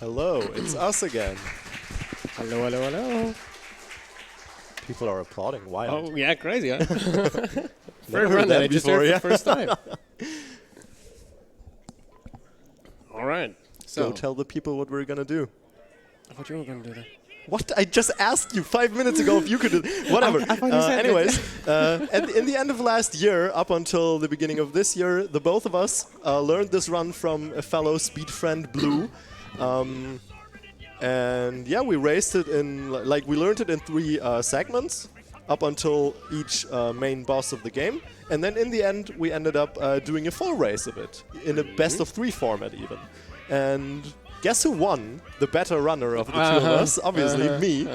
Hello, it's us again. Hello, hello, hello. People are applauding. Why? Oh, yeah, crazy, huh? Never First heard run that that I just before, heard yeah. for the first time. All right. So, Go tell the people what we're gonna do. I thought you were going to do that. What? I just asked you 5 minutes ago if you could do whatever. I thought you said that. Anyways, in the end of last year, up until the beginning of this year, the both of us learned this run from a fellow speed friend, Blue. And yeah, we raced it in, like, we learned it in 3 segments up until each main boss of the game. And then in the end, we ended up doing a full race of it in a best of 3 format even. And guess who won? The better runner of the two of us, obviously me.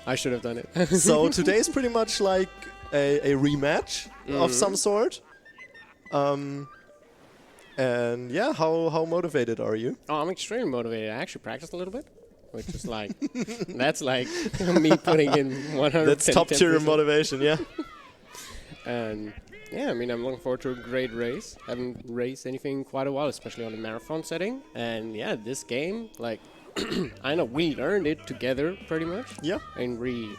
I should have done it. So today's pretty much like a rematch of some sort. And yeah, how motivated are you? Oh, I'm extremely motivated. I actually practiced a little bit, which is like, that's like me putting in 100%. That's top tier motivation, yeah. And yeah, I mean, I'm looking forward to a great race. I haven't raced anything in quite a while, especially on a marathon setting. And yeah, this game, like, I know we learned it together pretty much. Yeah. And we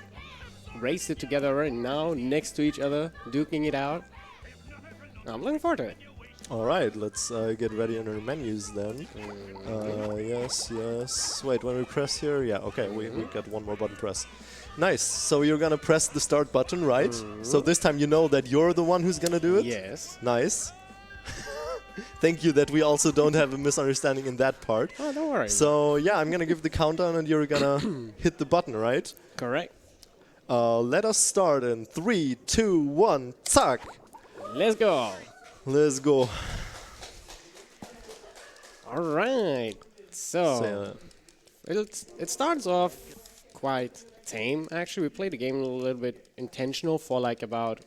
raced it together right now, next to each other, duking it out. I'm looking forward to it. All right, let's get ready on our menus then. Yes. Wait, when we press here, yeah, okay, we got one more button press. Nice. So you're gonna press the start button, right? So this time you know that you're the one who's gonna do it? Yes. Nice. Thank you that we also don't have a misunderstanding in that part. Oh, don't worry. So yeah, I'm gonna give the countdown and you're gonna hit the button, right? Correct. Let us start in 3, 2, 1, zack! Let's go. Let's go. All right. So it starts off quite tame. Actually, we played the game a little bit intentional for like about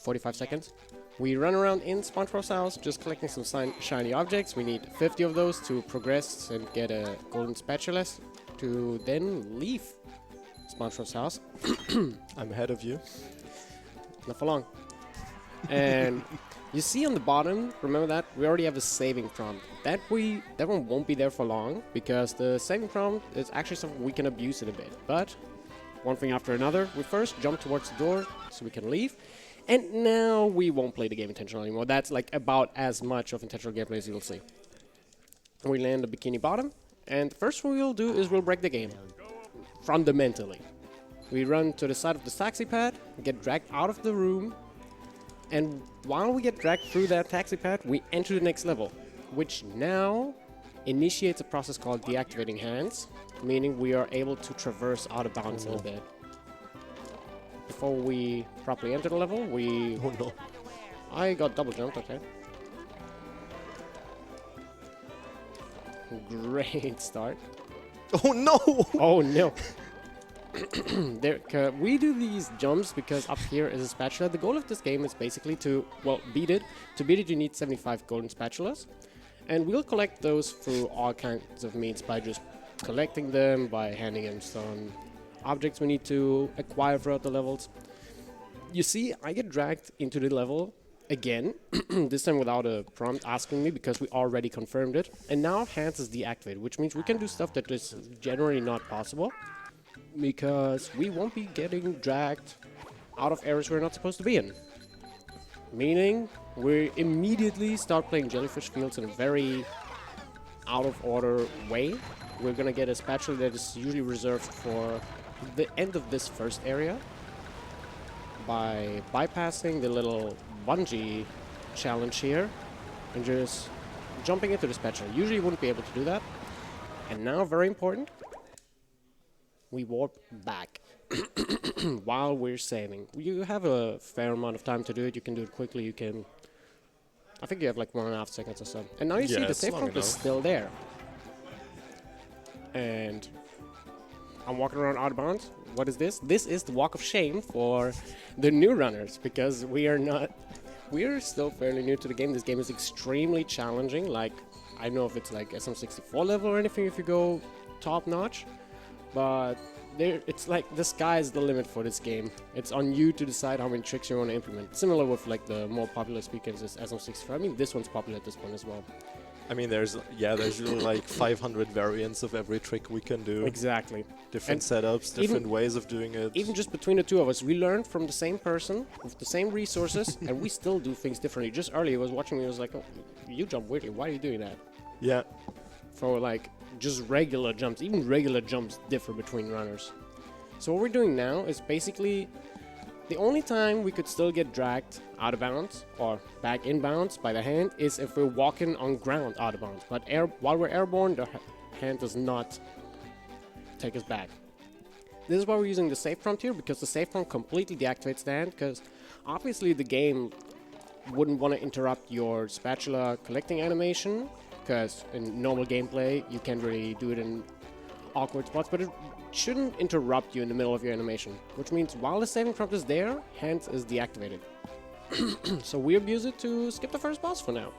45 seconds. We run around in SpongeBob's house, just collecting some shiny objects. We need 50 of those to progress and get a golden spatula to then leave SpongeBob's house. I'm ahead of you. Not for long. And you see on the bottom, remember that? We already have a saving prompt. That one won't be there for long, because the saving prompt is actually something we can abuse it a bit. But one thing after another, we first jump towards the door so we can leave. And now we won't play the game intentional anymore. That's like about as much of intentional gameplay as you'll see. We land the Bikini Bottom, and the first thing we'll do is we'll break the game. Fundamentally. We run to the side of the taxi pad, get dragged out of the room, and while we get dragged through that taxi pad, we enter the next level, which now initiates a process called deactivating hands, meaning we are able to traverse out of bounds a little bit. Before we properly enter the level, we... Oh no. I got double jumped, okay. Great start. Oh no! Oh no! We do these jumps because up here is a spatula. The goal of this game is basically to, well, beat it. To beat it, you need 75 golden spatulas. And we'll collect those through all kinds of means, by just collecting them, by handing them some objects we need to acquire throughout the levels. You see, I get dragged into the level again, this time without a prompt asking me, because we already confirmed it. And now hands is deactivated, which means we can do stuff that is generally not possible, because we won't be getting dragged out of areas we're not supposed to be in. Meaning, we immediately start playing jellyfish fields in a very out of order way. We're gonna get a spatula that is usually reserved for the end of this first area by bypassing the little bungee challenge here and just jumping into the spatula. Usually you wouldn't be able to do that. And now, very important, we warp back while we're saving. You have a fair amount of time to do it. You can do it quickly. You can... I think you have like 1.5 seconds or so. And now you see the save prompt is still there. And I'm walking around out of bounds. What is this? This is the walk of shame for the new runners, because we are still fairly new to the game. This game is extremely challenging. Like, I don't know if it's like SM64 level or anything if you go top notch. But it's like the sky's the limit for this game. It's on you to decide how many tricks you want to implement. Similar with like the more popular SpeedCons is SM64. I mean, this one's popular at this point as well. I mean, there's usually like 500 variants of every trick we can do. Exactly. Different setups, different ways of doing it. Even just between the two of us, we learned from the same person with the same resources, and we still do things differently. Just earlier, I was watching me. I was like, oh, "You jump weirdly. Why are you doing that?" Yeah. For like just regular jumps, even regular jumps differ between runners. So what we're doing now is basically the only time we could still get dragged out of bounds or back in bounds by the hand is if we're walking on ground out of bounds. But while we're airborne, the hand does not take us back. This is why we're using the save prompt here, because the save prompt completely deactivates the hand, because obviously the game wouldn't want to interrupt your spatula collecting animation, because in normal gameplay you can't really do it in awkward spots, but it shouldn't interrupt you in the middle of your animation, which means while the saving prompt is there, hands is deactivated. So we abuse it to skip the first boss for now.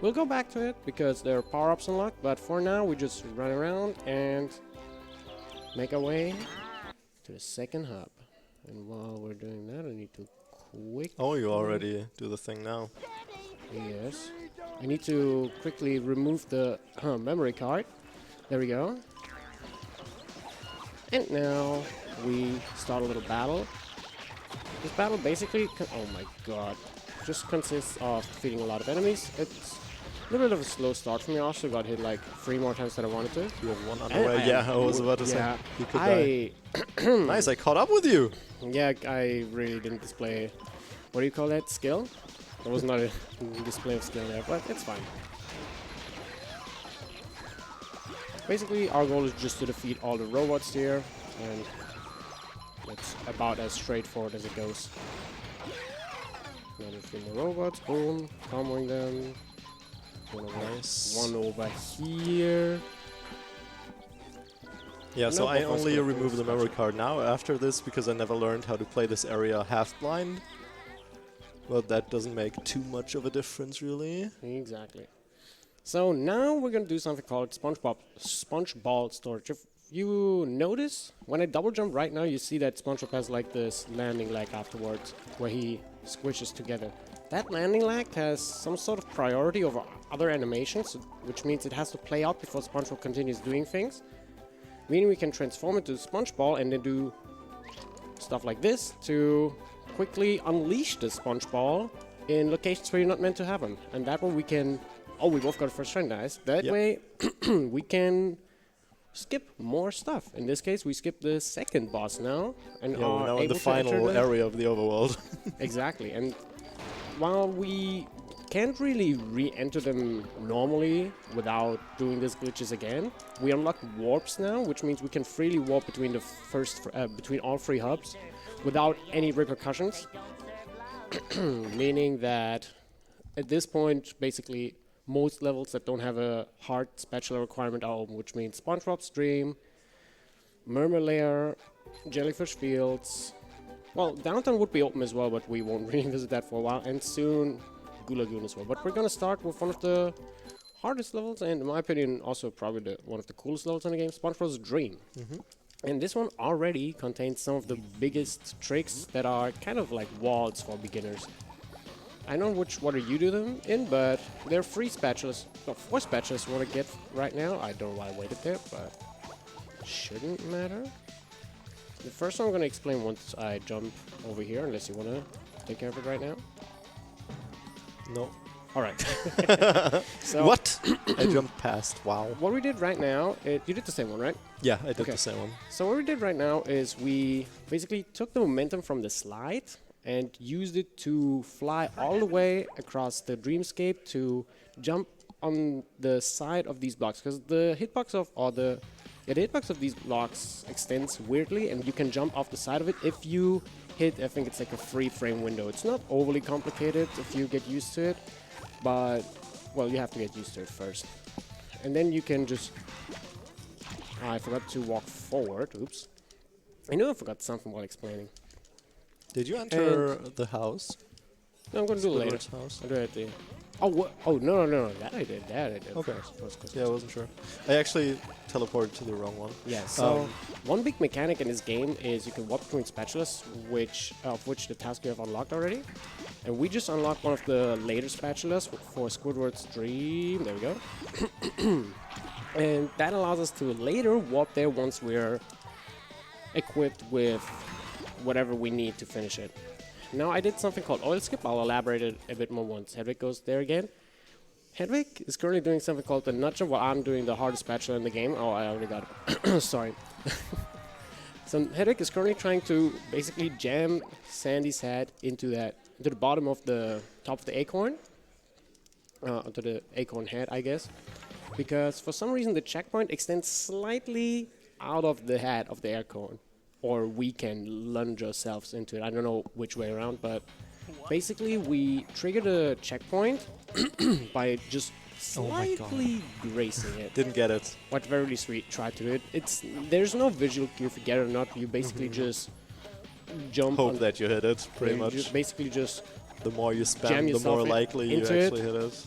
We'll go back to it because there are power-ups unlocked, but for now we just run around and make our way to the second hub. And while we're doing that, I need to quickly... Oh, you already do the thing now. Yes. I need to quickly remove the memory card. There we go. And now we start a little battle. This battle basically, oh my god, just consists of defeating a lot of enemies. It's a little bit of a slow start for me. I also got hit like 3 more times than I wanted to. You have one underway. Yeah, I was about to say. You could die. Nice, I caught up with you. Yeah, I really didn't display, what do you call that, skill? There was not a display of skill there, but it's fine. Basically, our goal is just to defeat all the robots here, and it's about as straightforward as it goes. Another 3 more robots, boom, comboing them. One over here. Yeah, so I only remove the memory card now after this because I never learned how to play this area half blind. Well, that doesn't make too much of a difference, really. Exactly. So now we're going to do something called SpongeBob storage. If you notice, when I double jump right now, you see that SpongeBob has like this landing lag afterwards, where he squishes together. That landing lag has some sort of priority over other animations, which means it has to play out before SpongeBob continues doing things. Meaning we can transform it to SpongeBob and then do stuff like this to quickly unleash the SpongeBob in locations where you're not meant to have him. And that way we can... Oh, we both got a first try, nice. That way we can skip more stuff. In this case, we skip the second boss now. And yeah, we're now in the final area of the overworld. Exactly. And while we can't really re-enter them normally without doing these glitches again, we unlock warps now, which means we can freely warp between the between all 3 hubs without any repercussions. Meaning that at this point, basically, most levels that don't have a hard spatula requirement are open, which means SpongeBob's Dream, Mermaid Lair, Jellyfish Fields. Well, Downtown would be open as well, but we won't revisit that for a while, and soon Goo Lagoon as well. But we're gonna start with one of the hardest levels, and in my opinion, also probably one of the coolest levels in the game, SpongeBob's Dream. And this one already contains some of the biggest tricks that are kind of like walls for beginners. I don't know which order you do them in, but there are 3 spatulas, no, 4 spatulas you want to get right now. I don't know why I waited there, but shouldn't matter. The first one I'm going to explain once I jump over here, unless you want to take care of it right now. No. Alright. So what? I jumped past, wow. What we did right now, you did the same one, right? Yeah, I did the same one. So what we did right now is we basically took the momentum from the slide and used it to fly all the way across the dreamscape to jump on the side of these blocks, because the hitbox of these blocks extends weirdly, and you can jump off the side of it if you hit, I think it's like a 3-frame window. It's not overly complicated if you get used to it, but, well, you have to get used to it first. And then you can just... I forgot to walk forward. Oops. I knew I forgot something while explaining. Did you enter the house? No, I'm going to do it later. House? I'll do it at the end. Oh, no. That I did. Okay. First. Yeah, I wasn't sure. I actually teleported to the wrong one. Yeah, so one big mechanic in this game is you can warp between spatulas, of which the task you have unlocked already. And we just unlocked one of the later spatulas for Squidward's Dream. There we go. And that allows us to later warp there once we're equipped with whatever we need to finish it. Now I did something called oil skip. I'll elaborate it a bit more once Hedwig goes there again. Hedwig is currently doing something called the nudger while I'm doing the hardest spatula in the game. Oh, I already got it. Sorry. So Hedwig is currently trying to basically jam Sandy's head into the bottom of the top of the acorn. Onto the acorn head, I guess. Because for some reason the checkpoint extends slightly out of the head of the acorn. Or we can lunge ourselves into it. I don't know which way around, but basically we trigger the checkpoint by just slightly grazing it. Didn't get it. But very least we tried to do it. There's no visual cue if you get it or not. You basically just jump. Hope that you hit it, pretty much. You basically just the more you spam, the more likely you actually hit it.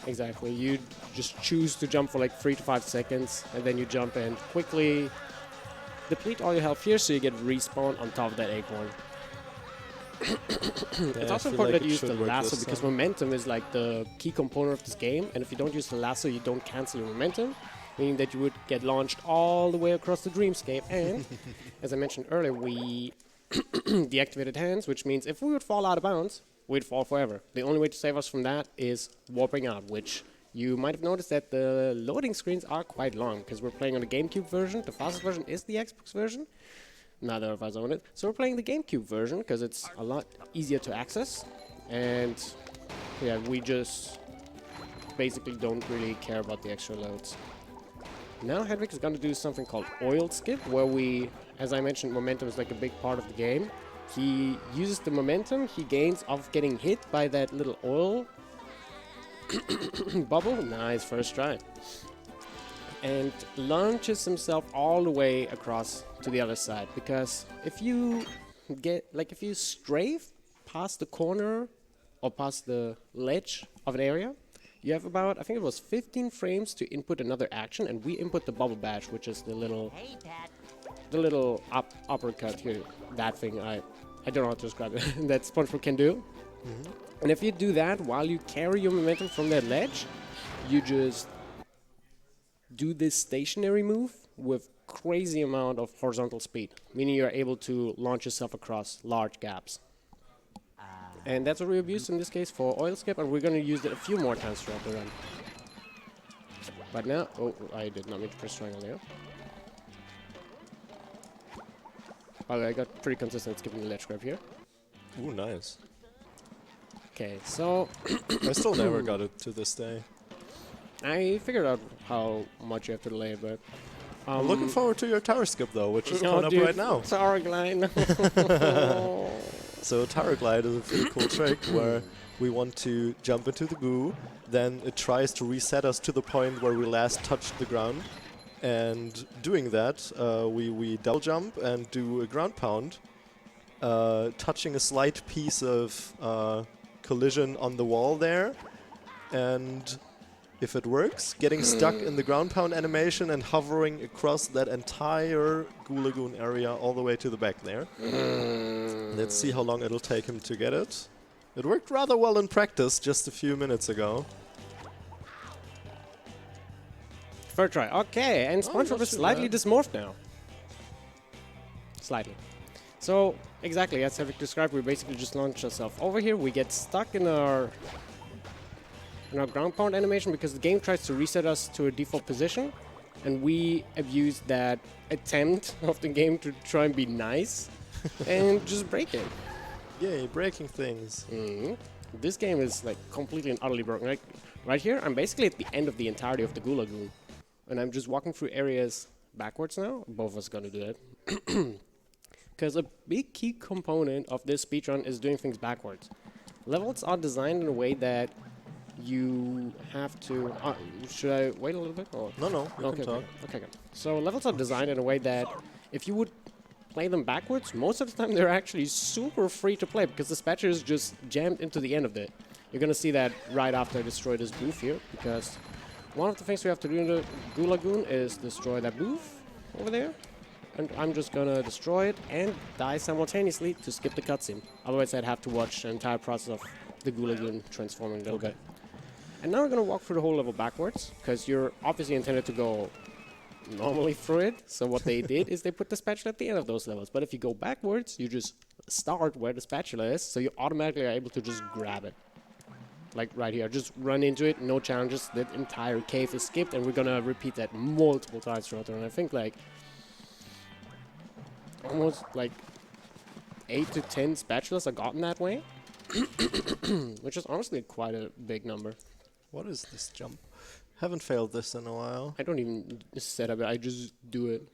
Exactly. You just choose to jump for like 3 to 5 seconds, and then you jump in quickly. Deplete all your health here, so you get respawn on top of that acorn. It's also important that you use the lasso because momentum is like the key component of this game, and if you don't use the lasso, you don't cancel your momentum, meaning that you would get launched all the way across the dreamscape. And as I mentioned earlier, we deactivated hands, which means if we would fall out of bounds, we'd fall forever. The only way to save us from that is warping out, which you might have noticed that the loading screens are quite long because we're playing on the GameCube version. The fastest version is the Xbox version. Neither of us own it. So we're playing the GameCube version because it's a lot easier to access. And yeah, we just basically don't really care about the extra loads. Now Hedwig is going to do something called oil skip, where we, as I mentioned, momentum is like a big part of the game. He uses the momentum he gains of getting hit by that little oil bubble. Nice, first try. And launches himself all the way across to the other side, because if you strafe past the corner or past the ledge of an area, you have about, I think it was 15 frames to input another action, and we input the bubble bash, which is the little uppercut here, that thing, I don't know how to describe it, that SpongeBob can do. And if you do that while you carry your momentum from that ledge, you just do this stationary move with crazy amount of horizontal speed, meaning you're able to launch yourself across large gaps. And that's what we have used in this case for oil skip, and we're going to use it a few more times throughout the run. But now, oh, I did not mean to press triangle there. By the way, I got pretty consistent skipping the ledge grab here. Ooh, nice. Okay, so I still never got it to this day. I figured out how much you have to delay, but I'm looking forward to your tower skip though, which is coming up right now. Tower glide. So tower glide is a pretty cool trick where we want to jump into the goo, then it tries to reset us to the point where we last touched the ground, and doing that, we double jump and do a ground pound, touching a slight piece of collision on the wall there, and if it works, getting stuck in the ground pound animation and hovering across that entire Goo Lagoon area all the way to the back there. Let's see how long it'll take him to get it. It worked rather well in practice just a few minutes ago. Third try. Okay, and SpongeBob is slightly dysmorphed now. Slightly. So, exactly, as Hedwig described, we basically just launch ourselves over here. We get stuck in our ground pound animation because the game tries to reset us to a default position, and we abuse that attempt of the game to try and be nice and just break it. Yay, breaking things. This game is like completely and utterly broken. Like, right here, I'm basically at the end of the entirety of the Goo Lagoon, and I'm just walking through areas backwards now. Both of us are going to do that. Because a big key component of this speedrun is doing things backwards. Levels are designed in a way that you have to... should I wait a little bit? Or? No, you can talk. Okay. So levels are designed in a way that if you would play them backwards, most of the time they're actually super free to play because the spatula is just jammed into the end of it. You're going to see that right after I destroy this booth here, because one of the things we have to do in the Goo Lagoon is destroy that booth over there. and I'm just gonna destroy it and die simultaneously to skip the cutscene. Otherwise, I'd have to watch the entire process of the Goo Lagoon transforming a little bit. And now we're gonna walk through the whole level backwards, because you're obviously intended to go normally through it. So what they did is they put the spatula at the end of those levels. But if you go backwards, you just start where the spatula is, so you automatically are able to just grab it. Like right here, just run into it, no challenges, the entire cave is skipped, and we're gonna repeat that multiple times throughout the run. I think like almost like 8 to 10 spatulas are gotten that way, which is honestly quite a big number. What is this jump? Haven't failed this in a while. I don't even set up it, I just do it.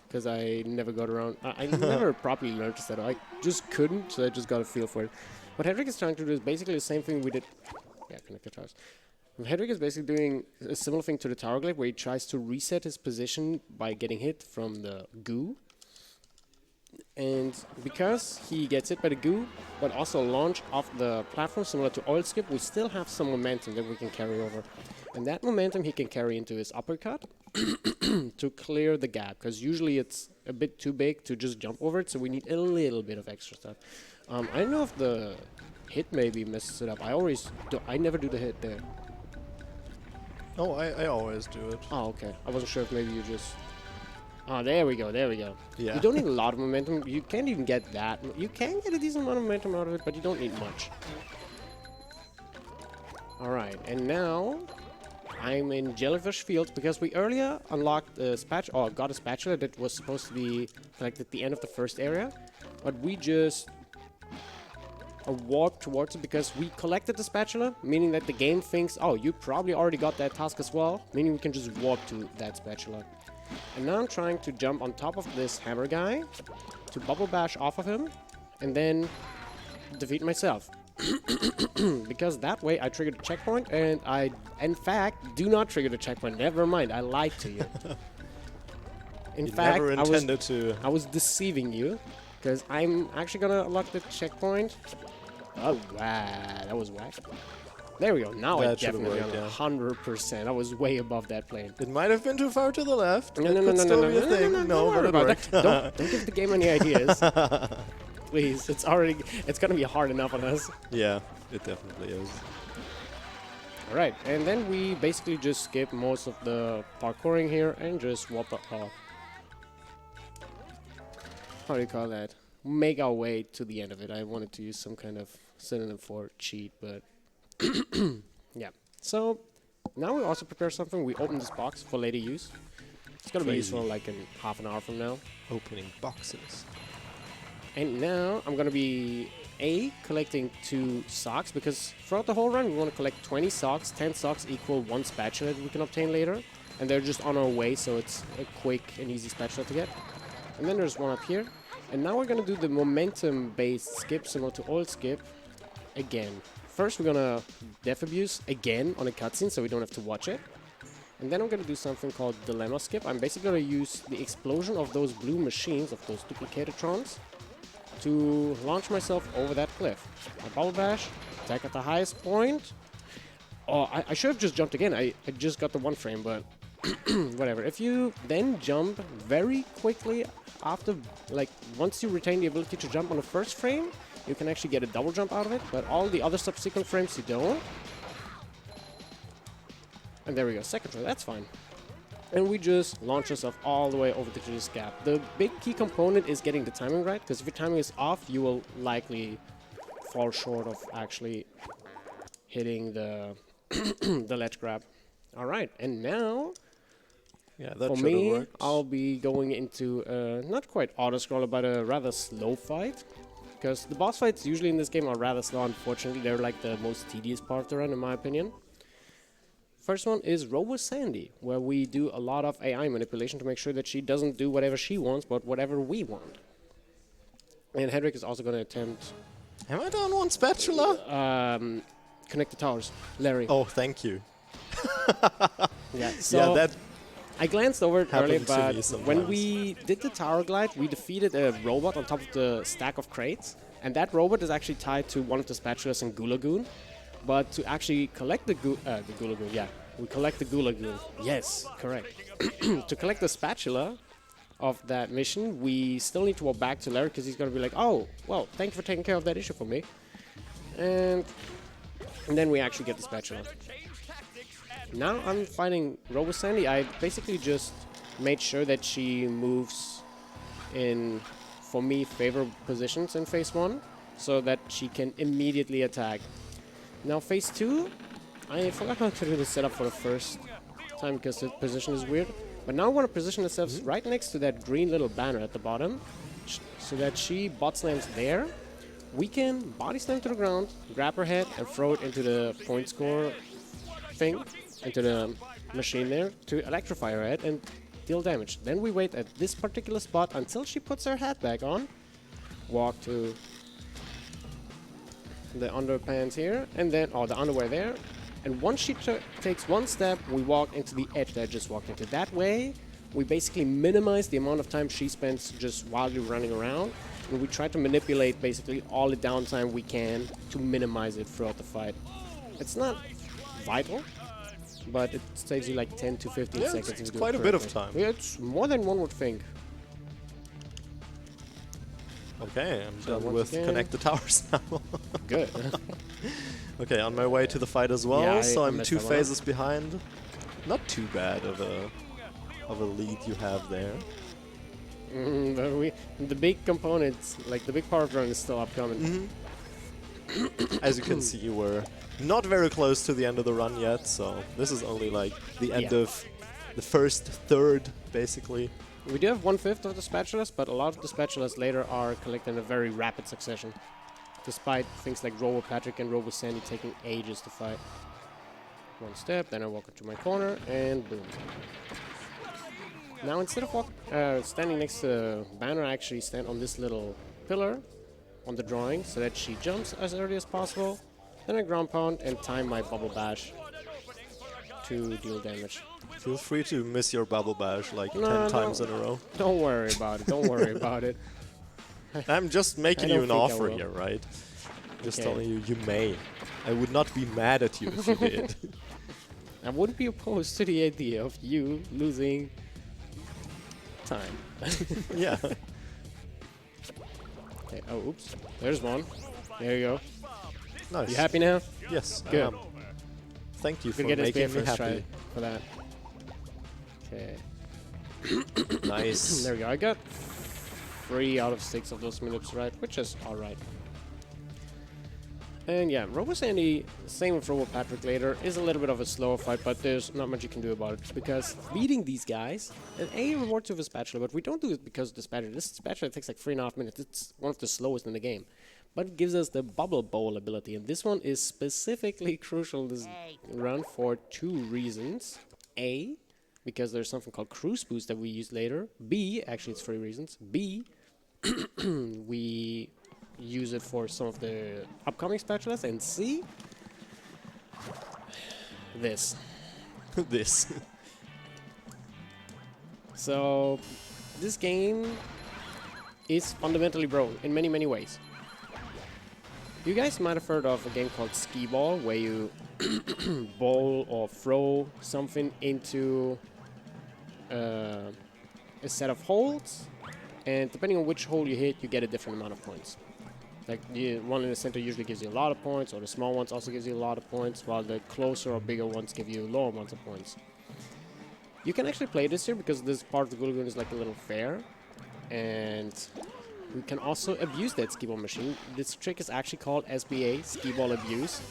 Because I never got around, I never properly learned to set up. I just couldn't, so I just got a feel for it. What hedweg is trying to do is basically the same thing we did. Yeah, connect the towers. Hedweg is basically doing a similar thing to the tower glide, where he tries to reset his position by getting hit from the goo. And because he gets hit by the goo, but also launch off the platform similar to oil skip, we still have some momentum that we can carry over. And that momentum he can carry into his uppercut to clear the gap, because usually it's a bit too big to just jump over it, so we need a little bit of extra stuff. I don't know if the hit maybe messes it up. I never do the hit there. Oh, I always do it. Oh, okay. I wasn't sure if maybe you just... Oh, there we go, there we go. Yeah. You don't need a lot of momentum. You can't even get that. You can get a decent amount of momentum out of it, but you don't need much. Alright, and now I'm in Jellyfish Field because we earlier unlocked a spatula, or got a spatula that was supposed to be collected at the end of the first area, but we just warped towards it because we collected the spatula, meaning that the game thinks, oh, you probably already got that task as well, meaning we can just warp to that spatula. And now I'm trying to jump on top of this hammer guy to bubble bash off of him and then defeat myself. Because that way I triggered the checkpoint, and I, in fact, do not trigger the checkpoint. Never mind, I lied to you. In fact, never intended to. I was deceiving you, because I'm actually gonna unlock the checkpoint. Oh, wow, that was whack. There we go, now That I definitely worked, yeah. 100%. I was way above that plane. It might have been too far to the left. No, It no, could no, still no, be a no, thing. no, No, don't but worry it about worked. that. Don't give the game any ideas. Please, it's gonna be hard enough on us. Yeah, it definitely is. Alright, and then we basically just skip most of the parkouring here and just walk up. How do you call that? Make our way to the end of it. I wanted to use some kind of synonym for cheat, but yeah. So now we also prepare something. We open this box for later use. It's gonna be useful like in half an hour from now. Opening boxes. And now I'm gonna be collecting 2 socks, because throughout the whole run we want to collect 20 socks. 10 socks equal 1 spatula that we can obtain later, and they're just on our way, so it's a quick and easy spatula to get. And then there's one up here, and now we're gonna do the momentum based skip similar to oil skip again. First we're gonna death abuse again on a cutscene so we don't have to watch it, and then I'm gonna do something called dilemma skip. I'm basically gonna use the explosion of those blue machines, of those duplicatortrons, to launch myself over that cliff. I bubble bash, attack at the highest point. Oh, I should have just jumped again. I just got the 1 frame, but whatever. If you then jump very quickly after, like, once you retain the ability to jump on the first frame, you can actually get a double jump out of it, but all the other subsequent frames you don't. And there we go, second frame, that's fine. And we just launch ourselves all the way over to this gap. The big key component is getting the timing right, because if your timing is off, you will likely fall short of actually hitting the the ledge grab. All right, and now Yeah, that for should me, have worked. I'll be going into not quite auto-scroller, but a rather slow fight. Because the boss fights usually in this game are rather slow, unfortunately. They're like the most tedious part of the run, in my opinion. First one is Robo Sandy, where we do a lot of AI manipulation to make sure that she doesn't do whatever she wants, but whatever we want. And hedweg is also going to attempt... Am I down 1 spatula? Connect the towers. Larry. Oh, thank you. Yeah, so Yeah, that I glanced over it earlier, happens to me but sometimes. when we did the tower glide, we defeated a robot on top of the stack of crates, and that robot is actually tied to one of the spatulas in Goo Lagoon. But to actually collect the Goo Lagoon, yeah, we collect the Goo Lagoon. Yes, correct. To collect the spatula, of that mission, we still need to walk back to Larry because he's going to be like, oh, well, thank you for taking care of that issue for me. And then we actually get the spatula. Now I'm fighting Robo Sandy. I basically just made sure that she moves in, for me, favorable positions in phase 1 so that she can immediately attack. Now phase 2, I forgot how to do the setup for the first time because the position is weird. But now we want to position ourselves right next to that green little banner at the bottom so that she bot slams there. We can body slam to the ground, grab her head, and throw it into the point score thing, into the machine there, to electrify her head and deal damage. Then we wait at this particular spot until she puts her head back on, walk to the underpants here, and then, or the underwear there, and once she takes one step, we walk into the edge that I just walked into. That way, we basically minimize the amount of time she spends just wildly running around, and we try to manipulate basically all the downtime we can to minimize it throughout the fight. It's not vital, but it saves you like 10 to 15 seconds. It's quite a bit of time. Yeah, it's more than one would think. Okay, I'm done with connect the towers now. Good. Okay, on my way to the fight as well, Yeah, so I'm 2 phases behind. Not too bad of a lead you have there. But the big components, like the big power run, is still upcoming. As you can see, we're not very close to the end of the run yet, so this is only like the end of the first third, basically. We do have 1/5 of the spatulas, but a lot of the spatulas later are collected in a very rapid succession, despite things like Robo Patrick and Robo Sandy taking ages to fight. One step, then I walk into my corner, and boom. Now instead of standing next to the banner, I actually stand on this little pillar on the drawing so that she jumps as early as possible. Then I ground pound and time my bubble bash to deal damage. Feel free to miss your bubble bash like 10 times in a row. Don't worry about it. Don't worry about it. I'm just making you an offer here, right? Just telling you, you may. I would not be mad at you if you did. I wouldn't be opposed to the idea of you losing time. Yeah. Okay, oh, oops. There's one. There you go. Nice. You happy now? Yes, I Good. am. Thank you for Get making me first happy. try for that. Okay. Nice. There we go. I got 3 out of 6 of those minutes right, which is alright. And yeah, Robo Sandy, same with Robo Patrick later, is a little bit of a slower fight, but there's not much you can do about it, because beating these guys, and A, rewards you with a spatula, but we don't do it because of the spatula. This spatula takes like 3.5 minutes. It's one of the slowest in the game. But it gives us the bubble bowl ability, and this one is specifically crucial this run for 2 reasons. A, because there's something called Cruise Boost that we use later. B, actually it's 3 reasons. B, we use it for some of the upcoming spatulas. And C, this. This. So, this game is fundamentally broken in many, many ways. You guys might have heard of a game called Skee Ball, where you bowl or throw something into a set of holes, and depending on which hole you hit, you get a different amount of points. Like the one in the center usually gives you a lot of points, or the small ones also gives you a lot of points, while the closer or bigger ones give you lower amounts of points. You can actually play this here because this part of the Gulagoon is like a little fair, and we can also abuse that skee ball machine. This trick is actually called SBA, skee ball abuse.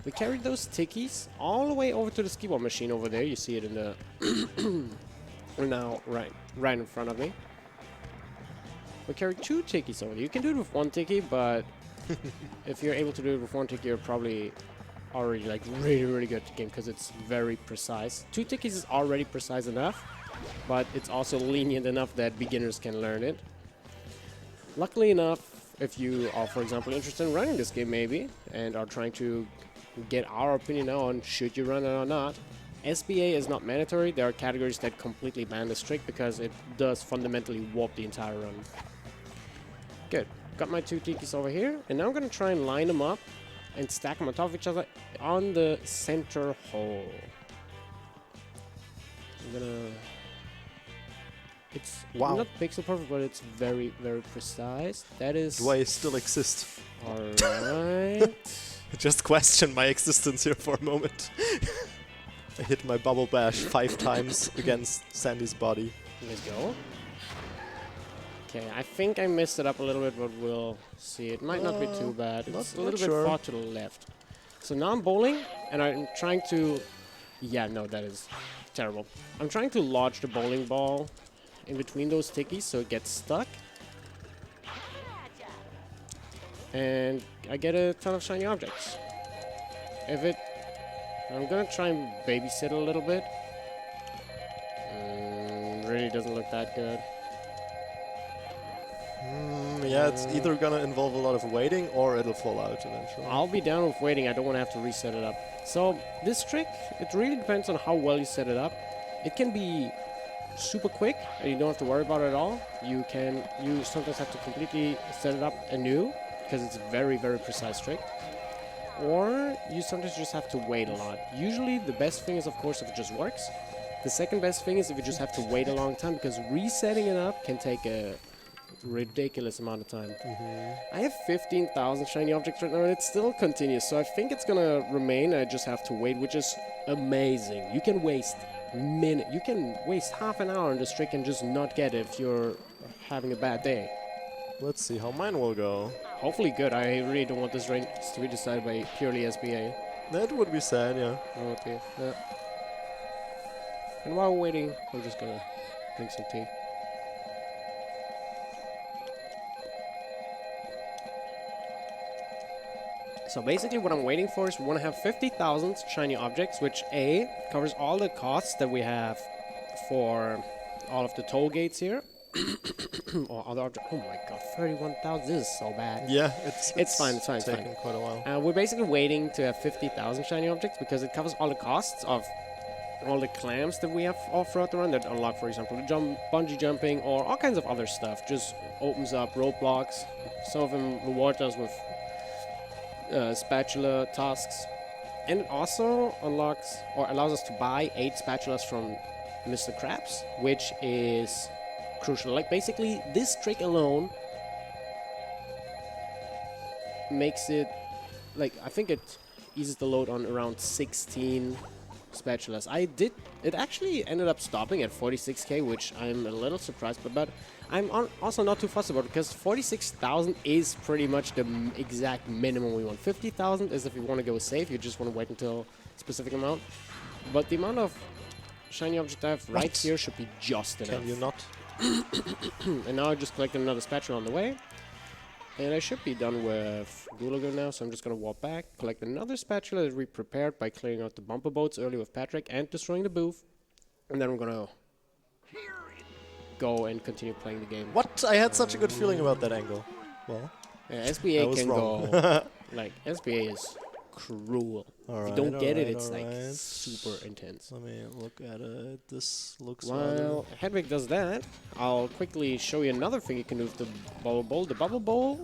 We carried those tickies all the way over to the skee ball machine over there. You see it in the now right in front of me. We carried 2 tickies over there. You can do it with 1 tiki, but if you're able to do it with 1 tiki, you're probably already like really good at the game because it's very precise. 2 tickies is already precise enough, but it's also lenient enough that beginners can learn it. Luckily enough, if you are, for example, interested in running this game maybe, and are trying to get our opinion on should you run it or not, SBA is not mandatory. There are categories that completely ban this trick because it does fundamentally warp the entire run. Good. Got my 2 tikis over here, and now I'm going to try and line them up and stack them on top of each other on the center hole. I'm going to It's Wow. not pixel perfect, but it's very, very precise. That is... Do I still exist? Alright. Just question my existence here for a moment. I hit my bubble bash 5 times against Sandy's body. Let's go. Okay, I think I messed it up a little bit, but we'll see. It might not be too bad. It's a little bit far to the left. So now I'm bowling, and I'm trying to... Yeah, no, that is terrible. I'm trying to lodge the bowling ball in between those tickies so it gets stuck. And I get a ton of shiny objects. I'm gonna try and babysit a little bit. Really doesn't look that good. Yeah, it's either gonna involve a lot of waiting or it'll fall out eventually. I'll be down with waiting. I don't want to have to reset it up. So this trick, it really depends on how well you set it up. It can be super quick and you don't have to worry about it at all. You sometimes have to completely set it up anew because it's a very, very precise trick. Or you sometimes just have to wait a lot. Usually the best thing is, of course, if it just works. The second best thing is if you just have to wait a long time, because resetting it up can take a ridiculous amount of time. I have 15,000 shiny objects right now and it still continues, so I think it's gonna remain. I just have to wait, which is amazing. You can waste half an hour on this trick and just not get it if you're having a bad day. Let's see how mine will go. Hopefully good. I really don't want this race to be decided by purely SBA. That would be sad, yeah. Okay. Yeah. And while we're waiting, I'm just gonna drink some tea. So basically what I'm waiting for is we want to have 50,000 shiny objects, which A, covers all the costs that we have for all of the toll gates here. Or other objects. Oh my god, 31,000. This is so bad. Yeah, it's fine. It's taken quite a while. We're basically waiting to have 50,000 shiny objects because it covers all the costs of all the clams that we have all throughout the run that unlock, for example, the bungee jumping or all kinds of other stuff. Just opens up roadblocks. Some of them reward us with spatula tasks. And it also unlocks or allows us to buy 8 spatulas from Mr. Krabs, which is crucial. Like basically this trick alone makes it like I think it eases the load on around 16 spatulas. It actually ended up stopping at 46k, which I'm a little surprised about. I'm also not too fussed about it because 46,000 is pretty much the exact minimum we want. 50,000 is if you want to go safe, you just want to wait until a specific amount. But the amount of shiny object I have right here should be just enough. Can you not? And now I just collected another spatula on the way. And I should be done with Gulago now, so I'm just going to walk back, collect another spatula that we prepared by clearing out the bumper boats earlier with Patrick and destroying the booth. And then I'm going to go and continue playing the game. What? I had such a good feeling about that angle. Well, yeah, SBA can go... Like, SBA is cruel. If you don't get it, it's like super intense. Let me look at it. This looks While Hedwig does that, I'll quickly show you another thing you can do with the bubble bowl. The bubble bowl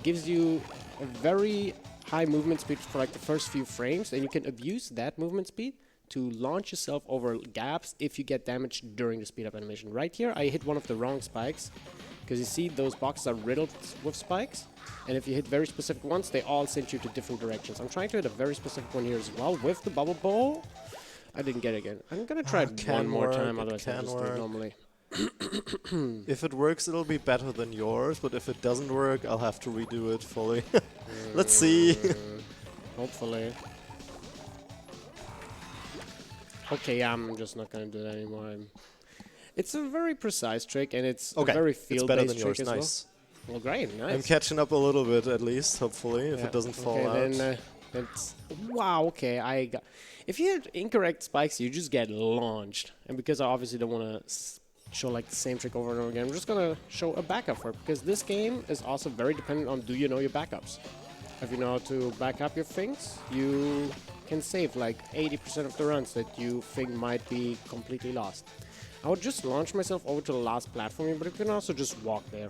gives you a very high movement speed for like the first few frames, and you can abuse that movement speed to launch yourself over gaps if you get damaged during the speed up animation. Right here, I hit one of the wrong spikes, because you see those boxes are riddled with spikes, and if you hit very specific ones, they all send you to different directions. I'm trying to hit a very specific one here as well with the bubble bowl. I didn't get it again. I'm gonna try it one more time, otherwise I'll just do it normally. If it works, it'll be better than yours, but if it doesn't work, I'll have to redo it fully. Let's see. Hopefully. Okay, I'm just not gonna do that anymore. It's a very precise trick, and it's a very field-based trick as well. Well, great, nice. I'm catching up a little bit, at least, hopefully, if it doesn't fall out. Then, wow, okay, if you hit incorrect spikes, you just get launched. And because I obviously don't want to show like the same trick over and over again, I'm just going to show a backup for it, because this game is also very dependent on do you know your backups. If you know how to back up your things, you can save like 80% of the runs that you think might be completely lost. I would just launch myself over to the last platform here, but you can also just walk there.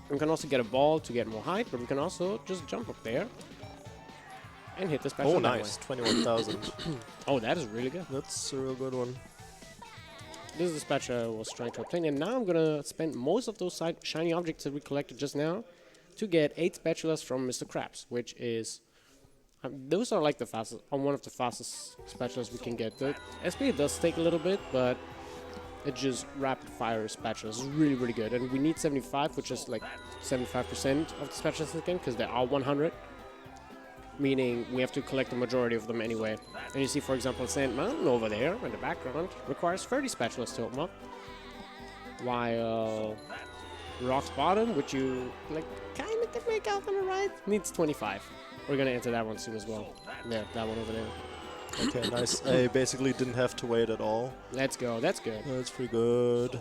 We can also get a ball to get more height, but we can also just jump up there and hit the special. Oh, nice. 21,000. Oh, that is really good. That's a real good one. this is the spatula I was trying to obtain, and now I'm gonna spend most of those shiny objects that we collected just now to get 8 spatulas from Mr. Krabs, which is those are like the fastest, one of the fastest spatulas we can get. The SP does take a little bit, but it just rapid fire spatulas is really, really good, and we need 75, which is like 75% of the spatulas again, because there are 100. Meaning we have to collect the majority of them anyway. And you see, for example, Sand Mountain over there in the background requires 30 spatulas to open up. While Rock's Bottom, which you like kind of can make out on the right, needs 25. We're gonna enter that one soon as well. There, that one over there. Okay, nice. I basically didn't have to wait at all. Let's go, that's good. That's pretty good.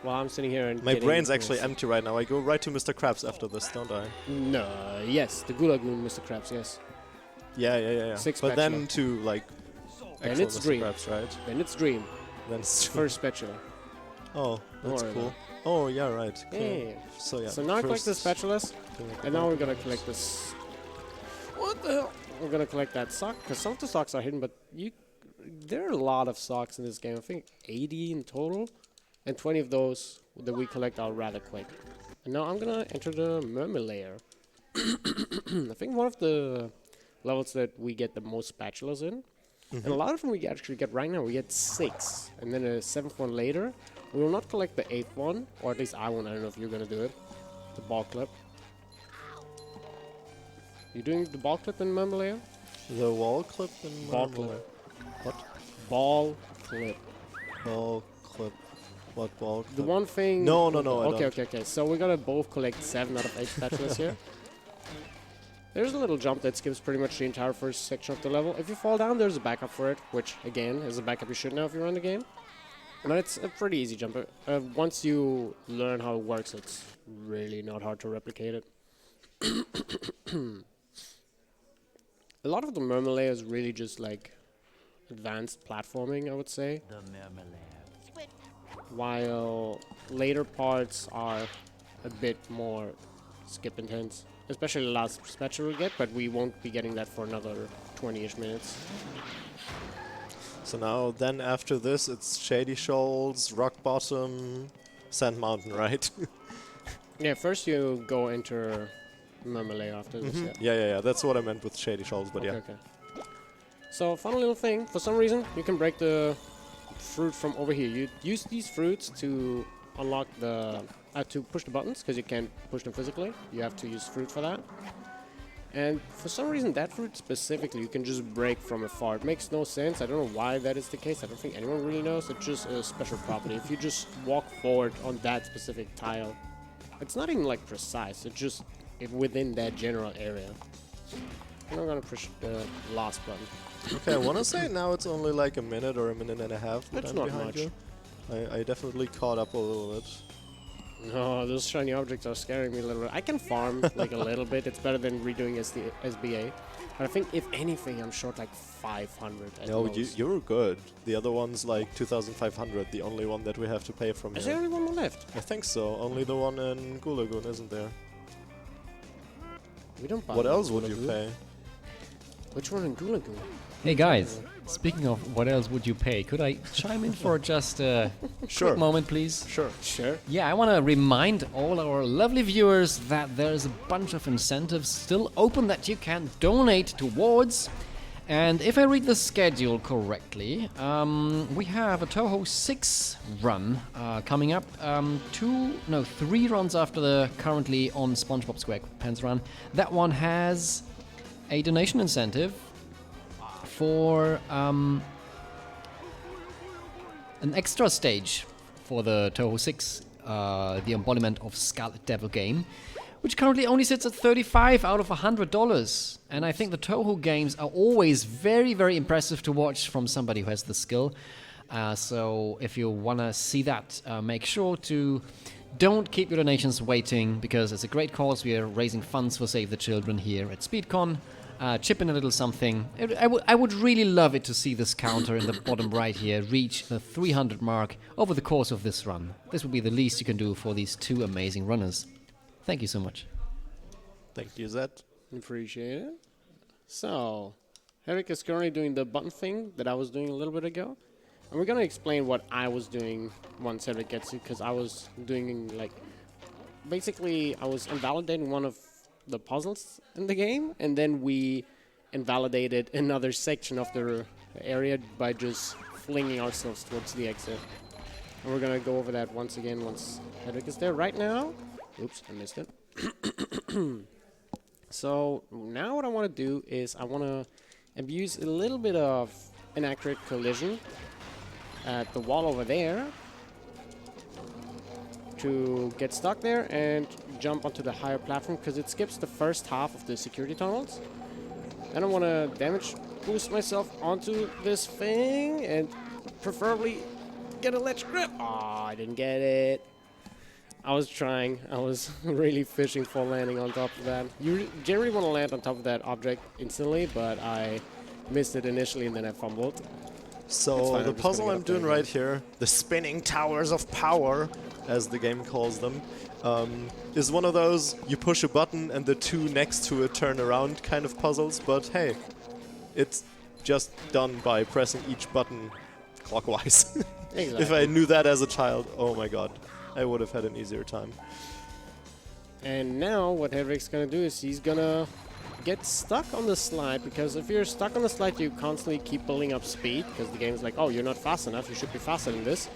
While I'm sitting here and my brain's actually empty right now. I go right to Mr. Krabs after this, don't I? No, yes, the Gulagoon Mr. Krabs, yes. Yeah. 6 but spatula. then to like Then it's Mr. Dream. Krabs, right? Then it's Dream. Then it's First spatula. Oh, that's Don't worry cool. about Oh, yeah, right. Yeah. Cool. So yeah. So now I collect the first spatulas, collect and now we're gonna collect this. What the hell? We're gonna collect that sock, because some of the socks are hidden, but there are a lot of socks in this game. I think 80 in total, and 20 of those that we collect are rather quick. And now I'm gonna enter the mermaid layer. I think one of the levels that we get the most spatulas in, and a lot of them we actually get right now. We get 6, and then a 7th one later. We will not collect the 8th one, or at least I won't. I don't know if you're gonna do it. The ball clip. You doing the ball clip in mermaid layer? The wall clip and Ball clip. What? Ball clip. Ball clip. What ball clip? The one thing. No, I Okay, don't. okay. So we're gonna both collect 7 out of 8 spatulas here. There's a little jump that skips pretty much the entire first section of the level. If you fall down, there's a backup for it, which again is a backup you should know if you run the game. But it's a pretty easy jump. Once you learn how it works, it's really not hard to replicate it. A lot of the mermaid layer is really just like advanced platforming, I would say. The mermaid layer. While later parts are a bit more skip intense. Especially the last spatula we get, but we won't be getting that for another 20-ish minutes. So now, then after this, it's Shady Shoals, Rock Bottom, Sand Mountain, right? Yeah, first you go enter mermaid layer after this. Yeah. That's what I meant with Shady Shoals, but yeah. Okay. So, fun little thing. For some reason, you can break the fruit from over here. You use these fruits to unlock the... to push the buttons, because you can't push them physically. You have to use fruit for that. And for some reason, that fruit specifically, you can just break from afar. It makes no sense. I don't know why that is the case. I don't think anyone really knows. It's just a special property. If you just walk forward on that specific tile, it's not even like precise. It's just within that general area. And I'm gonna push the last button. Okay, I want to say now it's only like a minute or a minute and a half. That's I'm not behind much. you. I definitely caught up a little bit. No, those shiny objects are scaring me a little bit. I can farm like a little bit. It's better than redoing SBA. But I think if anything, I'm short like 500 at No, most. you're good. The other one's like 2,500, the only one that we have to pay from Is here. there only one more left? I think so. Only the one in Gulagoon, isn't there? We don't buy What one else in would you Gulagoon. pay? Which one in Gulagoon? Hey guys, speaking of what else would you pay, could I chime in for just a Sure. quick moment, please? Sure. Sure. Yeah, I want to remind all our lovely viewers that there's a bunch of incentives still open that you can donate towards. And if I read the schedule correctly, we have a Toho 6 run coming up. 3 runs after the currently on SpongeBob SquarePants run. That one has a donation incentive for an extra stage for the Toho 6, the embodiment of Scarlet Devil game, which currently only sits at $35 out of $100. And I think the Toho games are always very, very impressive to watch from somebody who has the skill. So if you want to see that, make sure to don't keep your donations waiting, because it's a great cause. We are raising funds for Save the Children here at SpeedCon. Chip in a little something. I would really love it to see this counter in the bottom right here reach the 300 mark over the course of this run. This would be the least you can do for these two amazing runners. Thank you so much. Thank you, Zed. Appreciate it. So, Hedweg is currently doing the button thing that I was doing a little bit ago. And we're gonna explain what I was doing once Hedweg gets it, because I was doing like... Basically, I was invalidating one of the puzzles in the game, and then we invalidated another section of the area by just flinging ourselves towards the exit. And we're gonna go over that once again once Hedweg is there. Right now... Oops, I missed it. So now what I want to do is I want to abuse a little bit of inaccurate collision at the wall over there to get stuck there and jump onto the higher platform, because it skips the first half of the security tunnels. Then I want to damage boost myself onto this thing and preferably get a ledge grip. Oh, I didn't get it. I was trying. I was really fishing for landing on top of that. You generally want to land on top of that object instantly, but I missed it initially and then I fumbled. So the puzzle I'm doing right here, the spinning towers of power, as the game calls them, is one of those you push a button and the two next to it turn around kind of puzzles, but hey, it's just done by pressing each button clockwise. Exactly. If I knew that as a child, oh my god, I would have had an easier time. And now what Hedweg's gonna do is he's gonna get stuck on the slide, because if you're stuck on the slide you constantly keep building up speed, because the game's like, oh, you're not fast enough, you should be faster than this.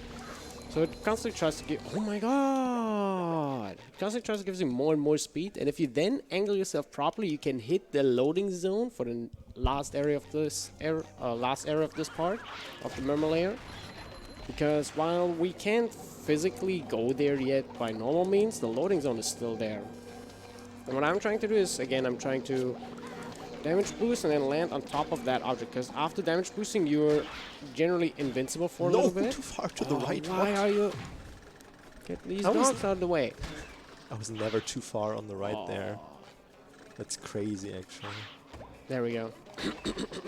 So it constantly tries to give... Oh my god! It constantly tries to give you more and more speed, and if you then angle yourself properly, you can hit the loading zone for the last area of this part of the murmur layer. Because while we can't physically go there yet by normal means, the loading zone is still there. And what I'm trying to do is, again, I'm trying to damage boost and then land on top of that object, because after damage boosting you're generally invincible for a little bit. No, too far to the right. Why are you... Get these dogs out of the way. I was never too far on the right there. That's crazy, actually. There we go.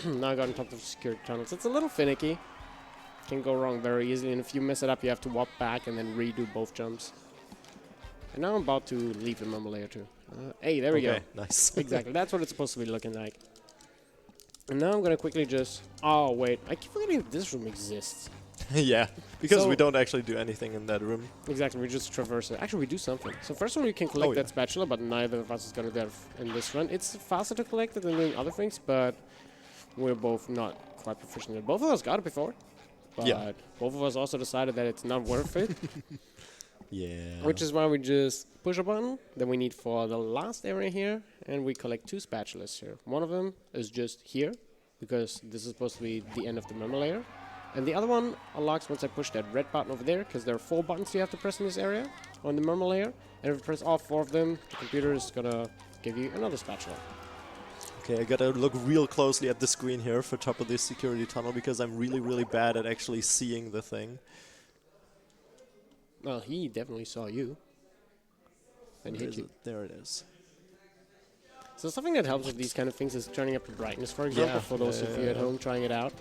Now I got on top of the security tunnels. It's a little finicky. Can go wrong very easily, and if you mess it up you have to walk back and then redo both jumps. And now I'm about to leave the mumble layer too. Hey, there we go. Nice. Exactly, that's what it's supposed to be looking like. And now I'm gonna quickly just... Oh wait, I keep forgetting that this room exists. Yeah, because So- we don't actually do anything in that room. Exactly, we just traverse it. Actually, we do something. So first of all, you can collect that spatula, but neither of us is gonna do that in this run. It's faster to collect it than doing other things, but we're both not quite proficient. Both of us got it before. But both of us also decided that it's not worth it. Yeah. Which is why we just push a button that we need for the last area here, and we collect 2 spatulas here. One of them is just here, because this is supposed to be the end of the murmur layer. And the other one unlocks once I push that red button over there, because there are 4 buttons you have to press in this area on the murmur layer. And if you press all 4 of them, the computer is gonna give you another spatula. Okay, I gotta look real closely at the screen here for top of this security tunnel, because I'm really, really bad at actually seeing the thing. Well, he definitely saw you. And hit you. There it is. So something that helps with these kind of things is turning up the brightness, for example, for those of you at home trying it out.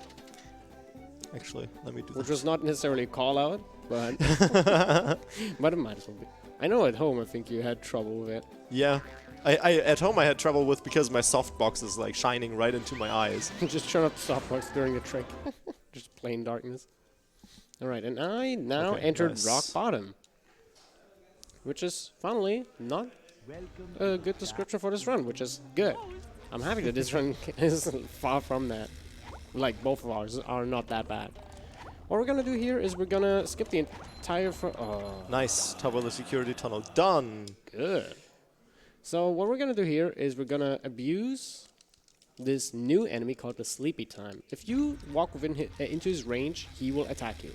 Actually, let me do Which that. was not necessarily a call out, but but it might as well be. I know at home I think you had trouble with it. Yeah. I at home I had trouble with, because my softbox is like shining right into my eyes. Just turn up the softbox during the trick. Just plain darkness. Alright, and I now entered rock bottom. Which is, funnily, not a good description for this run, which is good. I'm happy that this run is far from that. Like, both of ours are not that bad. What we're gonna do here is we're gonna skip the entire Nice, top of the security tunnel. Done! Good. So what we're gonna do here is we're gonna abuse this new enemy called the Sleepy Time. If you walk within into his range, he will attack you.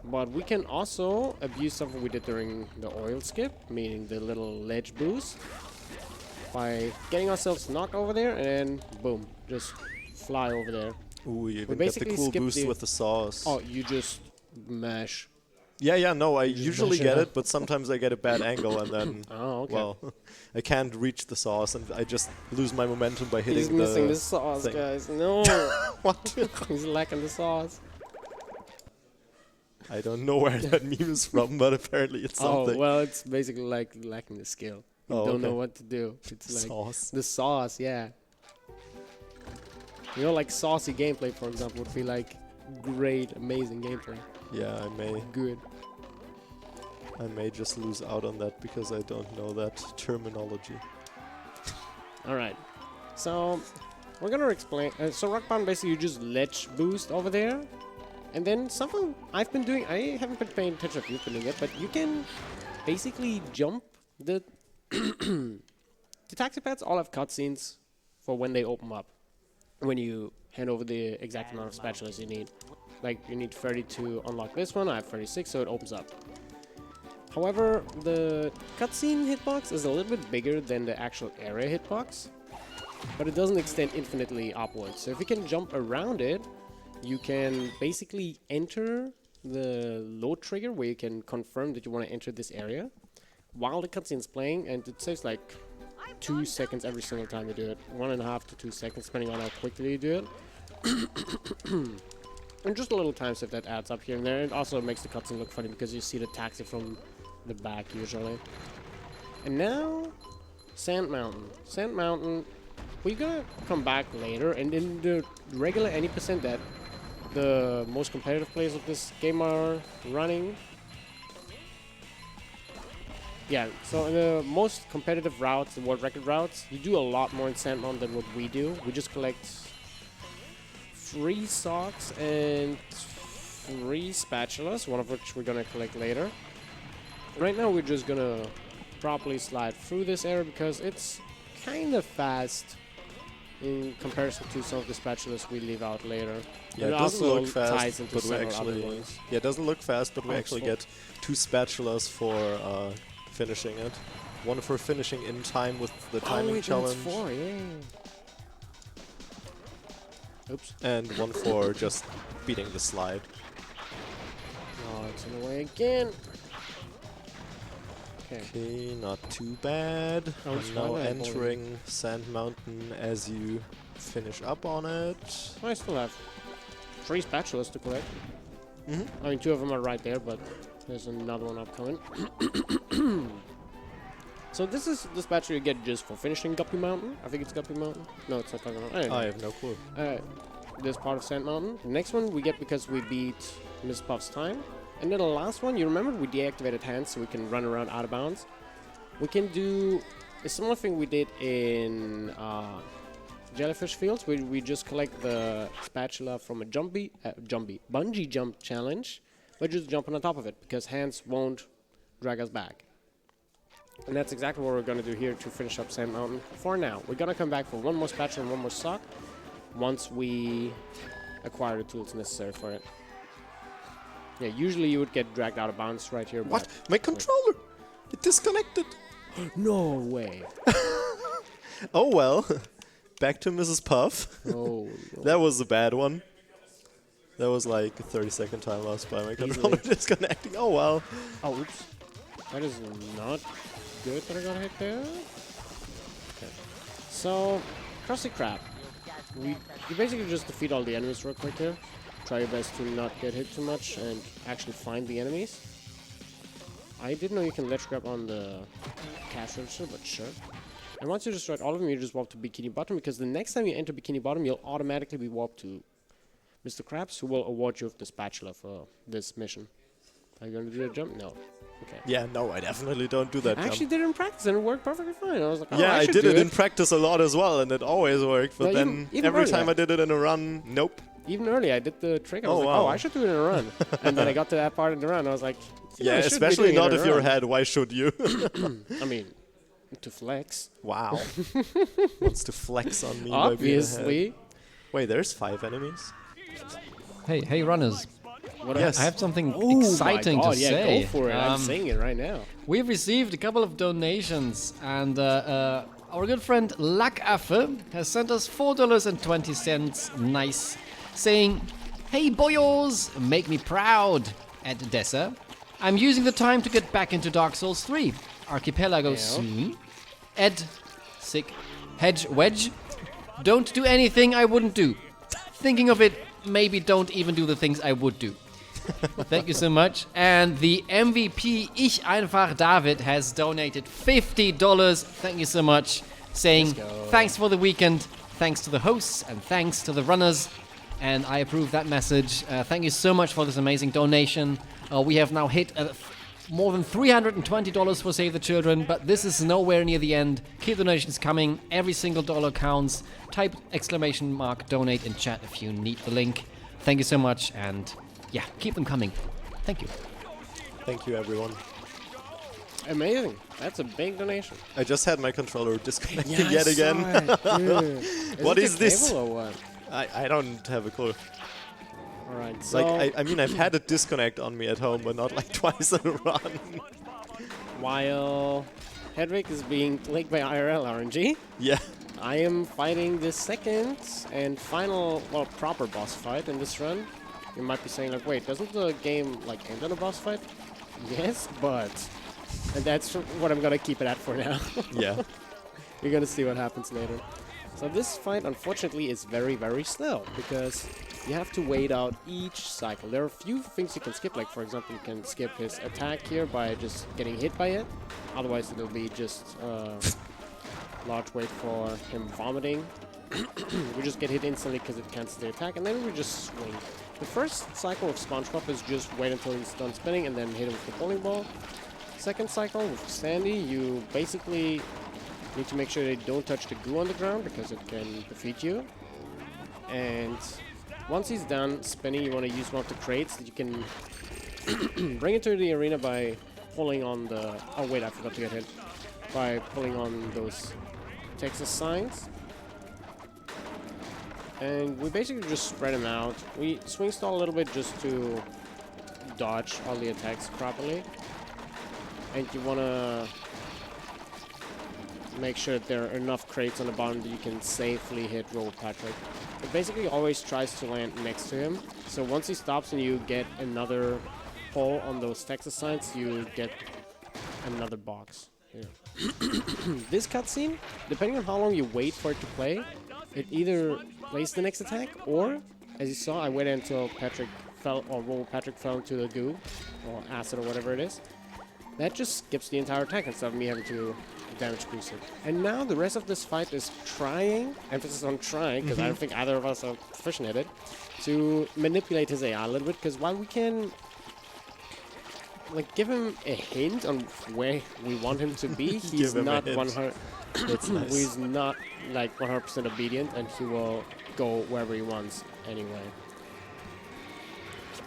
But we can also abuse something we did during the oil skip, meaning the little ledge boost, by getting ourselves knocked over there and boom, just fly over there. Ooh, you even get the basically cool skip boost the- with the sauce. Oh, you just mash. Yeah, no, I usually mash it get up. it, but sometimes I get a bad angle and then, Oh, okay. well, I can't reach the sauce and I just lose my momentum by hitting He's the missing the sauce, thing. guys. No. What? He's lacking the sauce. I don't know where that meme is from, but apparently it's something. Oh, well, it's basically like lacking the skill. You don't know what to do. It's like Sauce. the sauce, yeah. You know, like saucy gameplay, for example, would be like great, amazing gameplay. Yeah, Good. I may just lose out on that because I don't know that terminology. Alright. So, we're gonna explain. So, Rockbound, basically, you just ledge boost over there. And then something I've been doing, I haven't been paying attention if you've been doing it, but you can basically jump the... the taxi pads all have cutscenes for when they open up. When you hand over the exact amount of spatulas you need. Like, you need 30 to unlock this one, I have 36, so it opens up. However, the cutscene hitbox is a little bit bigger than the actual area hitbox, but it doesn't extend infinitely upwards. So if you can jump around it, you can basically enter the load trigger where you can confirm that you want to enter this area while the cutscene is playing, and it saves like 2 seconds every single time you do it. 1.5 to 2 seconds, depending on how quickly you do it. And just a little time save that adds up here and there. It also makes the cutscene look funny because you see the taxi from the back usually. And now, Sand Mountain. Sand Mountain, we're gonna come back later, and in the regular any percent that the most competitive players of this game are running. Yeah, so in the most competitive routes, the world record routes, you do a lot more in Sand Mountain than what we do. We just collect 3 socks and 3 spatulas, one of which we're gonna collect later. Right now we're just gonna properly slide through this area because it's kind of fast in comparison to some of the spatulas we leave out later. Yeah, it it doesn't also look fast, ties into but we several other actually... ones. Yeah, it doesn't look fast, but we Oh, actually so- get 2 spatulas for finishing it. One for finishing in time with the timing wait, challenge, that's 4, yeah. Oops. and one for just beating the slide. Oh, it's in the way again. Okay. Okay, not too bad. Oh, it's I'm now not bad, entering Sand Mountain as you finish up on it. I still have 3 spatulas to collect. Mm-hmm. I mean, 2 of them are right there, but there's another one upcoming. So this is the spatula you get just for finishing Guppy Mountain. I think it's Guppy Mountain. No, it's not Guppy Mountain. I don't know. I have no clue. This part of Sand Mountain. The next one we get because we beat Miss Puff's time. And then the last one, you remember we deactivated hands so we can run around out of bounds. We can do a similar thing we did in Jellyfish Fields, where we just collect the spatula from a bungee jump challenge by just jumping on top of it, because hands won't drag us back. And that's exactly what we're going to do here to finish up Sand Mountain for now. We're going to come back for 1 more spatula and 1 more sock once we acquire the tools necessary for it. Yeah, usually you would get dragged out of bounds right here. What? My controller! It disconnected! No way. Oh well. Back to Mrs. Puff. Oh, no. That was a bad one. That was like a 30-second time lost by my controller disconnecting. Oh well. Oh, oops. That is not good that I got hit there. Okay. So, Krusty Krab. You basically just defeat all the enemies real quick here. Try your best to not get hit too much and actually find the enemies. I didn't know you can ledge grab on the cash register, but sure. And once you destroyed all of them, you just warp to Bikini Bottom, because the next time you enter Bikini Bottom, you'll automatically be warped to Mr. Krabs, who will award you with the spatula for this mission. Are you going to do the jump? No. Okay. Yeah, no, I definitely don't do that I actually jump. did it in practice and it worked perfectly fine. I was like, oh, Yeah, I should did do it in practice a lot as well, and it always worked. But No, then even every earlier. time I did it in a run, nope. Even earlier, I did the trick. I was Oh, like, wow. oh, I should do it in a run. And then I got to that part in the run. I was like, Yeah, I should be especially doing it not in if a you're run. ahead. Why should you? I mean, to flex. Wow. Wants to flex on me by being ahead. Obviously. Wait, there's 5 enemies? Hey, runners. What Yes. I have something Oh exciting my God, to yeah, say. go for it. I'm saying it right now. We've received a couple of donations, and our good friend Lackaffe has sent us $4.20, nice, saying, "Hey boyos, make me proud." At Desa, I'm using the time to get back into Dark Souls 3. Archipelago soon. Ed, sick, hedge wedge. Don't do anything I wouldn't do. Thinking of it, maybe don't even do the things I would do. Thank you so much. And the MVP Ich einfach David has donated $50. Thank you so much. Saying, thanks for the weekend. thanks to the hosts, and thanks to the runners. And I approve that message. Thank you so much for this amazing donation. We have now hit more than $320 for Save the Children, but this is nowhere near the end. Keep donations coming. Every single dollar counts. Type !donate in chat if you need the link. Thank you so much, and yeah, keep them coming. Thank you. Thank you, everyone. Amazing. That's a big donation. I just had my controller disconnected yet again. What it is the this? cable or what? I don't have a clue. Alright, so... Like, I mean, I've had it disconnect on me at home, but not like twice in a run. While Hedwig is being played by IRL RNG, Yeah. I am fighting the second and final, well, proper boss fight in this run. You might be saying, like, wait, doesn't the game, like, end on a boss fight? Yes, but... And that's what I'm gonna keep it at for now. Yeah. You're gonna see what happens later. So this fight, unfortunately, is very, very slow, because you have to wait out each cycle. There are a few things you can skip, like, for example, you can skip his attack here by just getting hit by it. Otherwise, it'll be just large wait for him vomiting. We just get hit instantly because it cancels the attack, and then we just swing. The first cycle of SpongeBob is just wait until he's done spinning and then hit him with the bowling ball. Second cycle with Sandy, you basically need to make sure they don't touch the goo on the ground because it can defeat you. And once he's done spinning, you want to use one of the crates that you can bring into the arena by pulling on the... Oh wait, I forgot to get hit. By pulling on those Texas signs. And we basically just spread him out. We swing stall a little bit just to dodge all the attacks properly. And you want to make sure that there are enough crates on the bottom that you can safely hit Roll Patrick. It basically always tries to land next to him. So once he stops and you get another pull on those Texas signs, you get another box. Yeah. This cutscene, depending on how long you wait for it to play, it either plays the next attack, or, as you saw, I waited until Patrick fell, or Roll Patrick fell into the goo, or acid, or whatever it is. That just skips the entire attack instead of me having to damage boost it. And now the rest of this fight is trying, emphasis on trying, because I don't think either of us are proficient at it, to manipulate his AI a little bit, because while we can like give him a hint on where we want him to be, he's not 100. That's nice. He's not like 100% obedient, and he will go wherever he wants anyway.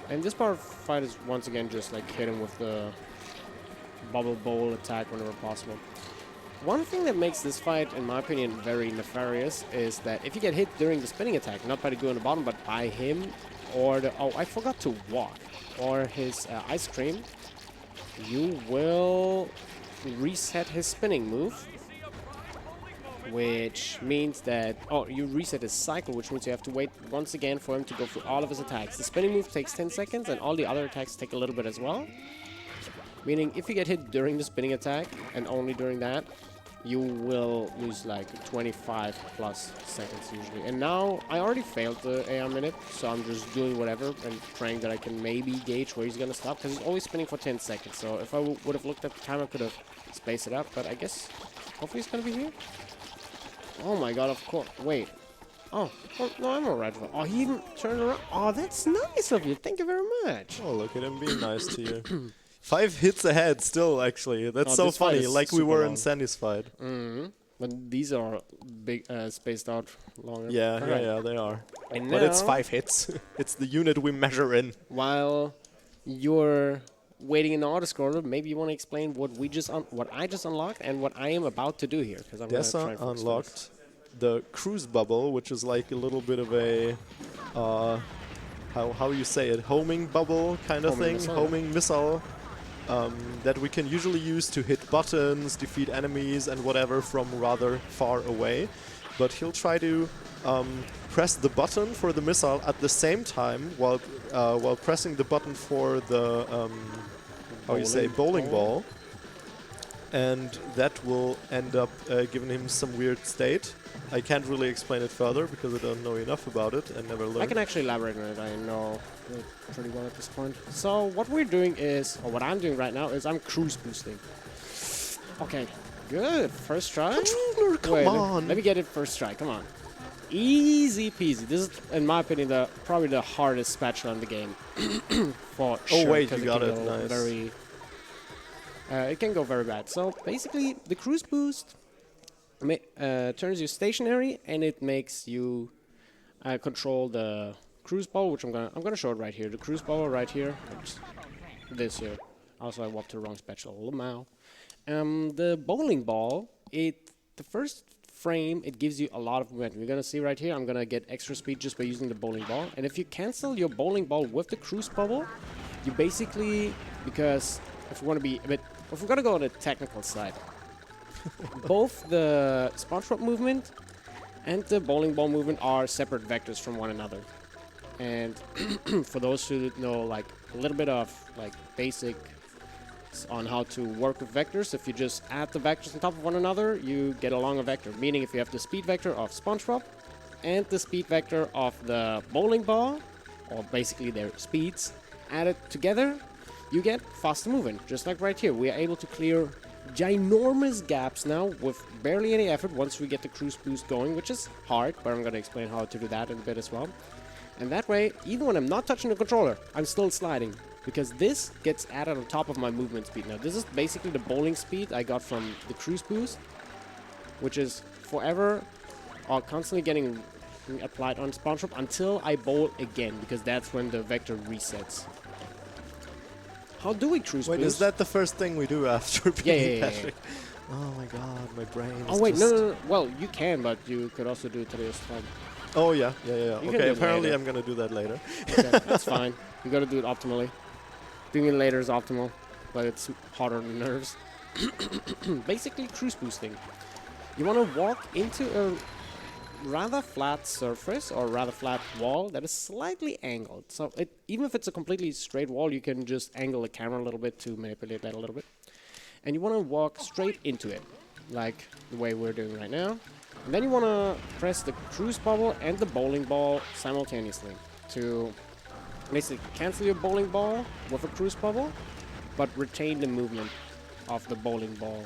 And this part of the fight is once again just like hit him with the bubble bowl attack whenever possible. One thing that makes this fight, in my opinion, very nefarious is that if you get hit during the spinning attack, not by the goo on the bottom, but by him, or the... Oh, I forgot to walk. Or his ice cream, you will reset his spinning move. Which means that... Oh, you reset his cycle, which means you have to wait once again for him to go through all of his attacks. The spinning move takes 10 seconds, and all the other attacks take a little bit as well. Meaning, if you get hit during the spinning attack, and only during that, you will lose like 25 plus seconds usually. And now, I already failed the AI minute, so I'm just doing whatever and praying that I can maybe gauge where he's gonna stop, because he's always spinning for 10 seconds. So if I would have looked at the time, I could have spaced it out, but I guess hopefully he's gonna be here. Oh my god, of course. Wait. Oh, no, I'm alright. Oh, he even turned around. Oh, that's nice of you. Thank you very much. Oh, look at him being nice to you. 5 hits ahead still, actually. That's so funny, like we were in Sandy's fight. But these are big, spaced out longer. Yeah, yeah, they are. And but it's now, 5 hits. It's the unit we measure in. While you're waiting in the autoscroller, maybe you want to explain what we just what I just unlocked and what I am about to do here. Because I'm Desa unlocked the cruise bubble, which is like a little bit of a how you say it, homing bubble kind of thing, homing missile. That we can usually use to hit buttons, defeat enemies and whatever from rather far away. But he'll try to press the button for the missile at the same time while pressing the button for the bowling ball. And that will end up giving him some weird state. I can't really explain it further because I don't know enough about it and never learned. I can actually elaborate on it. I know it pretty well at this point. So what we're doing is, or what I'm doing right now is I'm cruise boosting. Okay, good. First try. Controller, come on. Let me get it first try. Come on. Easy peasy. This is, in my opinion, probably the hardest spatula in the game. For sure. Oh wait, 'cause you got it. can go Nice. very. It can go very bad. So basically, the cruise boost turns you stationary, and it makes you control the cruise ball, which I'm gonna show it right here. The cruise ball right here. Oops. This here. Also, I walked to the wrong spatula. Lamau. The bowling ball. The first frame, it gives you a lot of momentum. You're gonna see right here. I'm gonna get extra speed just by using the bowling ball. And if you cancel your bowling ball with the cruise bubble, you basically, because if we're gonna go on the technical side, both the SpongeBob movement and the bowling ball movement are separate vectors from one another. And for those who know like a little bit of like basic on how to work with vectors, if you just add the vectors on top of one another, you get along a vector. Meaning if you have the speed vector of SpongeBob and the speed vector of the bowling ball, or basically their speeds, added together, you get faster movement. Just like right here, we are able to clear ginormous gaps now with barely any effort once we get the cruise boost going, which is hard, but I'm going to explain how to do that in a bit as well. And that way, even when I'm not touching the controller, I'm still sliding, because this gets added on top of my movement speed. Now, this is basically the bowling speed I got from the cruise boost, which is forever or constantly getting applied on SpongeBob until I bowl again, because that's when the vector resets. How do we cruise Wait, boost? is that the first thing we do after being yeah. Patrick? Oh my god, my brain is Oh wait, just... no. Well, you can, but you could also do it today's time. Oh yeah. You can Okay, do it apparently later. I'm gonna do that later. Okay, that's fine. You gotta do it optimally. Doing it later is optimal, but it's harder on the nerves. Basically, cruise boosting. You want to walk into a rather flat surface or rather flat wall that is slightly angled. So even if it's a completely straight wall, you can just angle the camera a little bit to manipulate that a little bit. And you want to walk straight into it, like the way we're doing right now. And then you want to press the cruise bubble and the bowling ball simultaneously to basically cancel your bowling ball with a cruise bubble, but retain the movement of the bowling ball.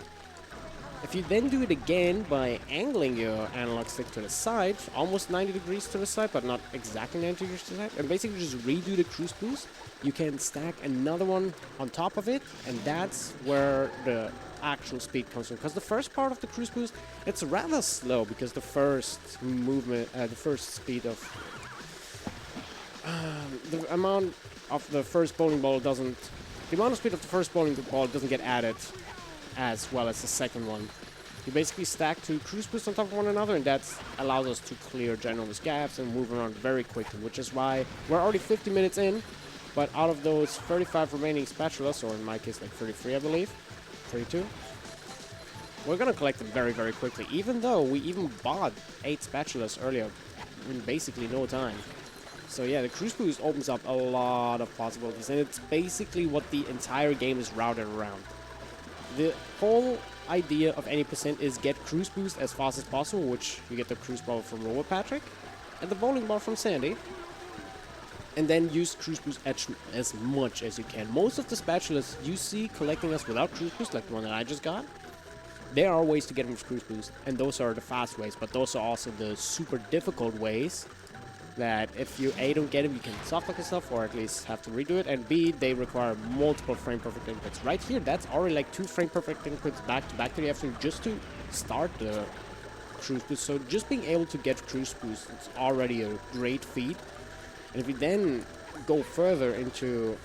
If you then do it again by angling your analog stick to the side, almost 90 degrees to the side, but not exactly 90 degrees to the side, and basically just redo the cruise boost, you can stack another one on top of it, and that's where the actual speed comes from. Because the first part of the cruise boost, it's rather slow, because the first movement, the first speed of the amount of the first bowling ball doesn't, the amount of speed of the first bowling ball doesn't get added as well as the second one. You basically stack two cruise boosts on top of one another, and that allows us to clear ginormous gaps and move around very quickly, which is why we're already 50 minutes in, but out of those 35 remaining spatulas, or in my case like 33 I believe, 32, we're gonna collect them very, very quickly, even though we even bought 8 spatulas earlier in basically no time. So yeah, the cruise boost opens up a lot of possibilities, and it's basically what the entire game is routed around. The whole idea of any percent is get cruise boost as fast as possible, which you get the cruise ball from Robot Patrick, and the bowling ball from Sandy, and then use cruise boost as much as you can. Most of the spatulas you see collecting us without cruise boost, like the one that I just got, there are ways to get them with cruise boost, and those are the fast ways, but those are also the super difficult ways that if you A, don't get them, you can softlock yourself, or at least have to redo it, and B, they require multiple frame perfect inputs. Right here, that's already like 2 frame perfect inputs back to back that you have to just to start the cruise boost. So just being able to get cruise boost is already a great feat. And if you then go further into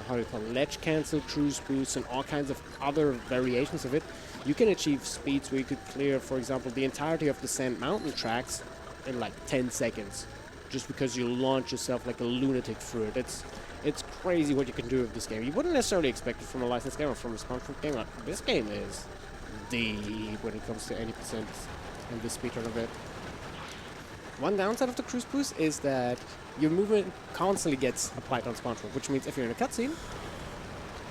how do you call it, ledge cancel, cruise boost, and all kinds of other variations of it, you can achieve speeds where you could clear, for example, the entirety of the Sand Mountain tracks in like 10 seconds. Just because you launch yourself like a lunatic through it. It's crazy what you can do with this game. You wouldn't necessarily expect it from a licensed game or from a SpongeBob game. Like, this game is deep when it comes to any percent and the speedrun of it. One downside of the cruise boost is that your movement constantly gets applied on SpongeBob, which means if you're in a cutscene,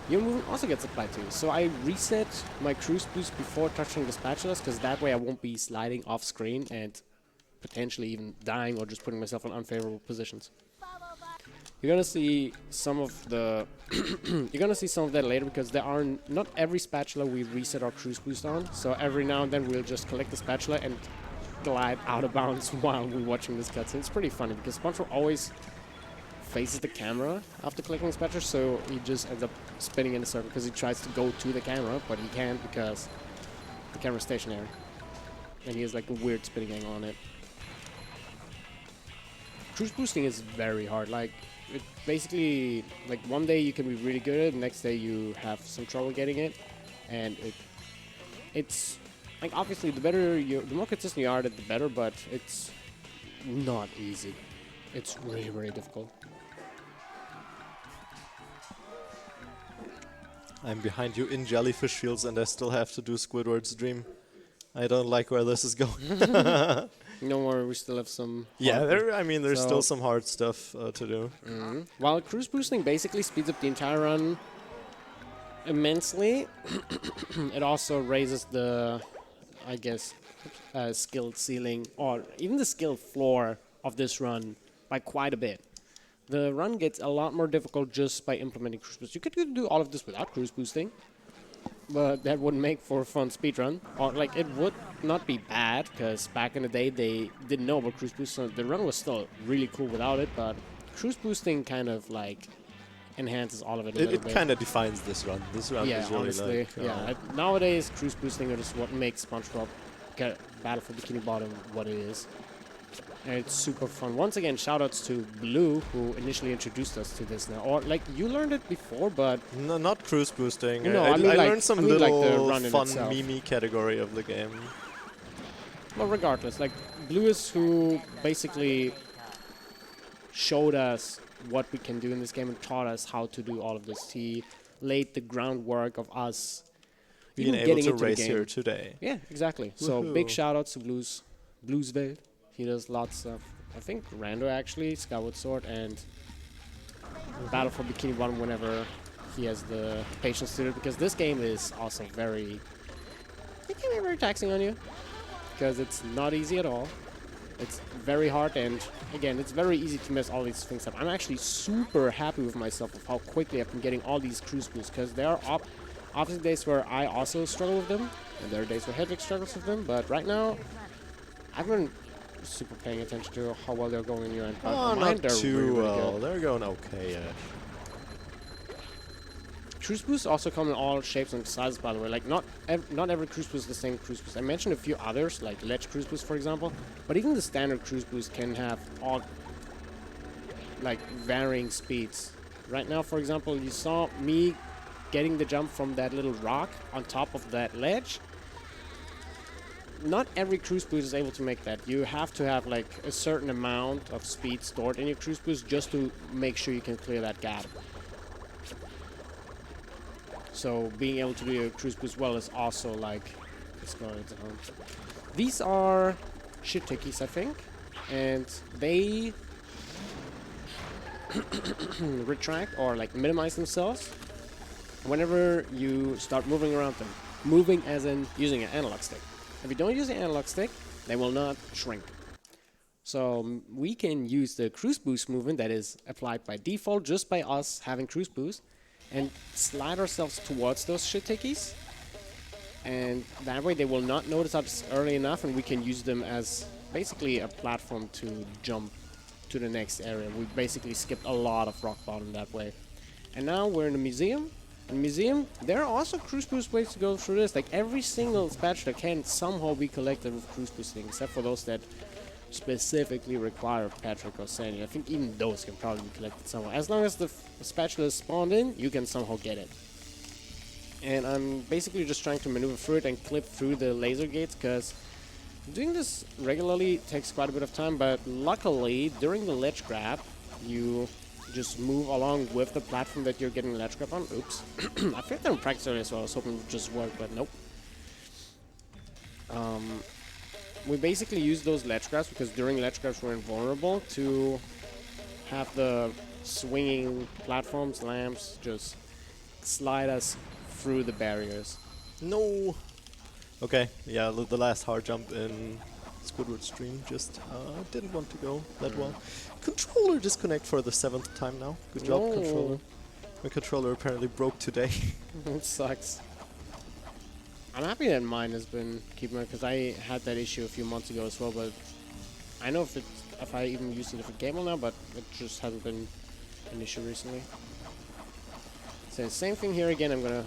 your movement also gets applied to you. So I reset my cruise boost before touching the spatulas, because that way I won't be sliding off screen and potentially even dying or just putting myself in unfavorable positions. You're gonna see some of the you're gonna see some of that later, because there are not every spatula we reset our cruise boost on. So every now and then we'll just collect the spatula and glide out of bounds while we're watching this cutscene. It's pretty funny because SpongeBob always faces the camera after collecting his spatula, so he just ends up spinning in a circle because he tries to go to the camera, but he can't because the camera's stationary. And he has like a weird spinning angle on it. Cruise boosting is very hard. Like, it basically, like one day you can be really good at it, the next day you have some trouble getting it, and it's like obviously the more consistent you are at it, the better, but it's not easy. It's really, really difficult. I'm behind you in jellyfish fields and I still have to do Squidward's dream. I don't like where this is going. No worry, we still have some. Yeah, there's still some hard stuff to do. While cruise boosting basically speeds up the entire run immensely, it also raises the, I guess, skill ceiling or even the skill floor of this run by quite a bit. The run gets a lot more difficult just by implementing cruise boost. You could do all of this without cruise boosting, but that wouldn't make for a fun speedrun. Or, like, it would not be bad, because back in the day they didn't know about cruise boost, so the run was still really cool without it, but cruise boosting kind of, like, enhances all of it a little It bit. kind of defines this run. This run Yeah, is really honestly, like... yeah. Nowadays, cruise boosting is what makes SpongeBob Battle for Bikini Bottom what it is. And it's super fun. Once again, shoutouts to Blue, who initially introduced us to this now. Or, like, you learned it before, but... No, not cruise boosting. No, I I mean, like- learned some I mean, like, the little run in fun itself. meme category of the game. Well, regardless, like, Blue is who basically showed us what we can do in this game and taught us how to do all of this. He laid the groundwork of us Being even able getting to into the race game. here today. Yeah, exactly. So big Woohoo. shout outs to Bluesville. He does lots of, I think, Rando actually, Skyward Sword, and Battle for Bikini Bottom whenever he has the patience to do it, because this game is also it can be very taxing on you, because it's not easy at all. It's very hard, and again, it's very easy to mess all these things up. I'm actually super happy with myself of how quickly I've been getting all these cruise boosts, because there are obviously days where I also struggle with them, and there are days where Hedwig struggles with them, but right now, I've been super paying attention to how well they're going in your end. But Oh, mine, not they're too really, really well. good. They're going okay. Cruise boosts also come in all shapes and sizes, by the way. Like, not every cruise boost is the same cruise boost. I mentioned a few others, like Ledge Cruise Boost, for example. But even the standard cruise boost can have all, like, varying speeds. Right now, for example, you saw me getting the jump from that little rock on top of that ledge. Not every cruise boost is able to make that. You have to have, like, a certain amount of speed stored in your cruise boost just to make sure you can clear that gap. So being able to do a cruise boost well is also like, let's go into home. These are shit tickies, I think, and they retract or like minimize themselves whenever you start moving around them. Moving as in using an analog stick. If you don't use the analog stick, they will not shrink. So we can use the cruise boost movement that is applied by default just by us having cruise boost and slide ourselves towards those shit tickies, and that way they will not notice us early enough, and we can use them as basically a platform to jump to the next area. We basically skipped a lot of rock bottom that way. And now we're in the museum. In the museum, there are also cruise boost ways to go through this. Like, every single spatula can somehow be collected with cruise boosting, except for those that specifically require Patrick or Sandy. I think even those can probably be collected somewhere. As long as the spatula is spawned in, you can somehow get it. And I'm basically just trying to maneuver through it and clip through the laser gates, because doing this regularly takes quite a bit of time, but luckily, during the ledge grab, you just move along with the platform that you're getting ledge grab on. Oops. I figured that in practice earlier, so I was hoping it would just work, but nope. We basically use those ledge grabs because during ledge grabs we're invulnerable to have the swinging platforms, lamps, just slide us through the barriers. No. Okay, yeah, the last hard jump in Squidward's stream just didn't want to go that well. Controller disconnect for the 7th time now. Good job, No. controller. My controller apparently broke today. It sucks. I'm happy that mine has been keeping it because I had that issue a few months ago as well. But I know if I even used a different cable now, but it just hasn't been an issue recently. So same thing here again. I'm gonna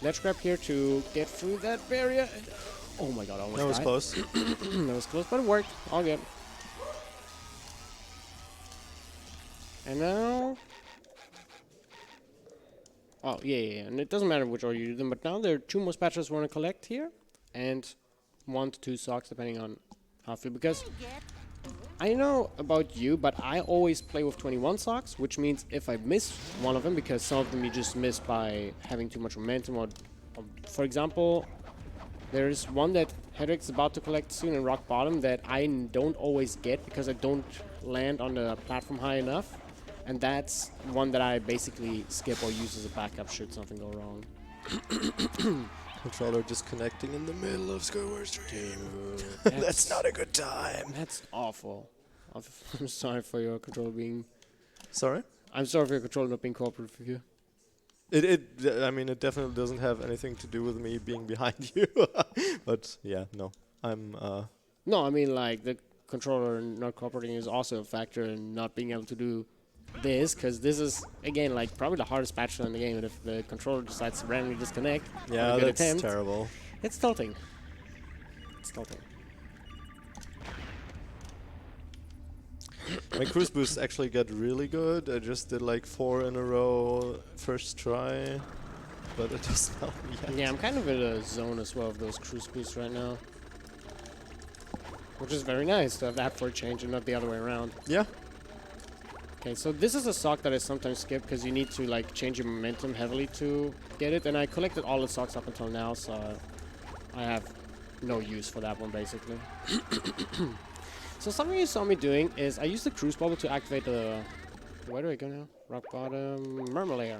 ledge grab here to get through that barrier. And, oh my god, I almost That was died. close. That was close, but it worked. All good. And now... Oh, yeah, and it doesn't matter which order you do them, but now there are 2 more spatulas we want to collect here, and 1 to 2 socks, depending on how I feel, because I know about you, but I always play with 21 socks, which means if I miss one of them, because some of them you just miss by having too much momentum, or for example, there's one that hedweg is about to collect soon in rock bottom that I don't always get because I don't land on the platform high enough. And that's one that I basically skip or use as a backup should something go wrong. Controller disconnecting in the middle of Skyward Stream. Dude, That's not a good time. That's awful. I'm sorry for your controller being... Sorry? I'm sorry for your controller not being cooperative with you. I mean, it definitely doesn't have anything to do with me being behind you. But yeah, no. I'm, No, I mean, like, the controller not cooperating is also a factor in not being able to do this, because this is, again, like, probably the hardest spatula in the game, and if the controller decides to randomly disconnect, yeah, on a good that's attempt, terrible. it's tilting. It's tilting. My cruise boosts actually got really good. I just did like 4 in a row first try, but it doesn't help me yet. Yeah, I'm kind of in a zone as well of those cruise boosts right now. Which is very nice to have that for a change and not the other way around. Yeah. Okay, so this is a sock that I sometimes skip because you need to like change your momentum heavily to get it, and I collected all the socks up until now, so I have no use for that one basically. So something you saw me doing is I used the cruise bubble to activate the... Where do I go now? Rock bottom, murmur layer.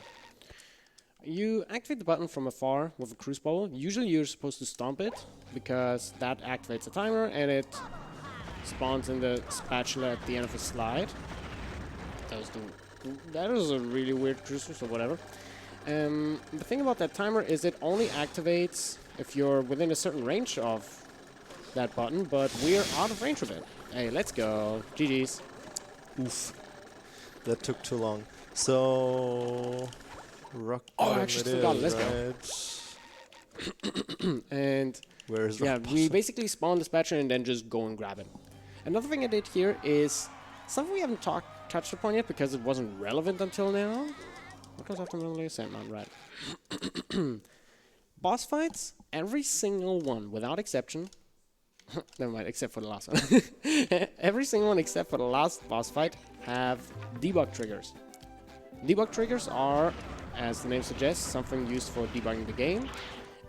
You activate the button from afar with a cruise bubble. Usually you're supposed to stomp it because that activates the timer and it spawns in the spatula at the end of the slide. That was a really weird cruise, so whatever. The thing about that timer is it only activates if you're within a certain range of that button, but we're out of range of it. Hey, let's go. GG's. Oof. That took too long. So... Rock bottom I actually it forgot. is, Let's right? And Where is yeah, rock we bottom? basically spawn the spatula and then just go and grab it. Another thing I did here is something we haven't touched upon yet because it wasn't relevant until now. What goes after Middle Layer Sandmount, right? Boss fights, every single one, without exception. Never mind, except for the last one. Every single one except for the last boss fight have debug triggers. Debug triggers are, as the name suggests, something used for debugging the game.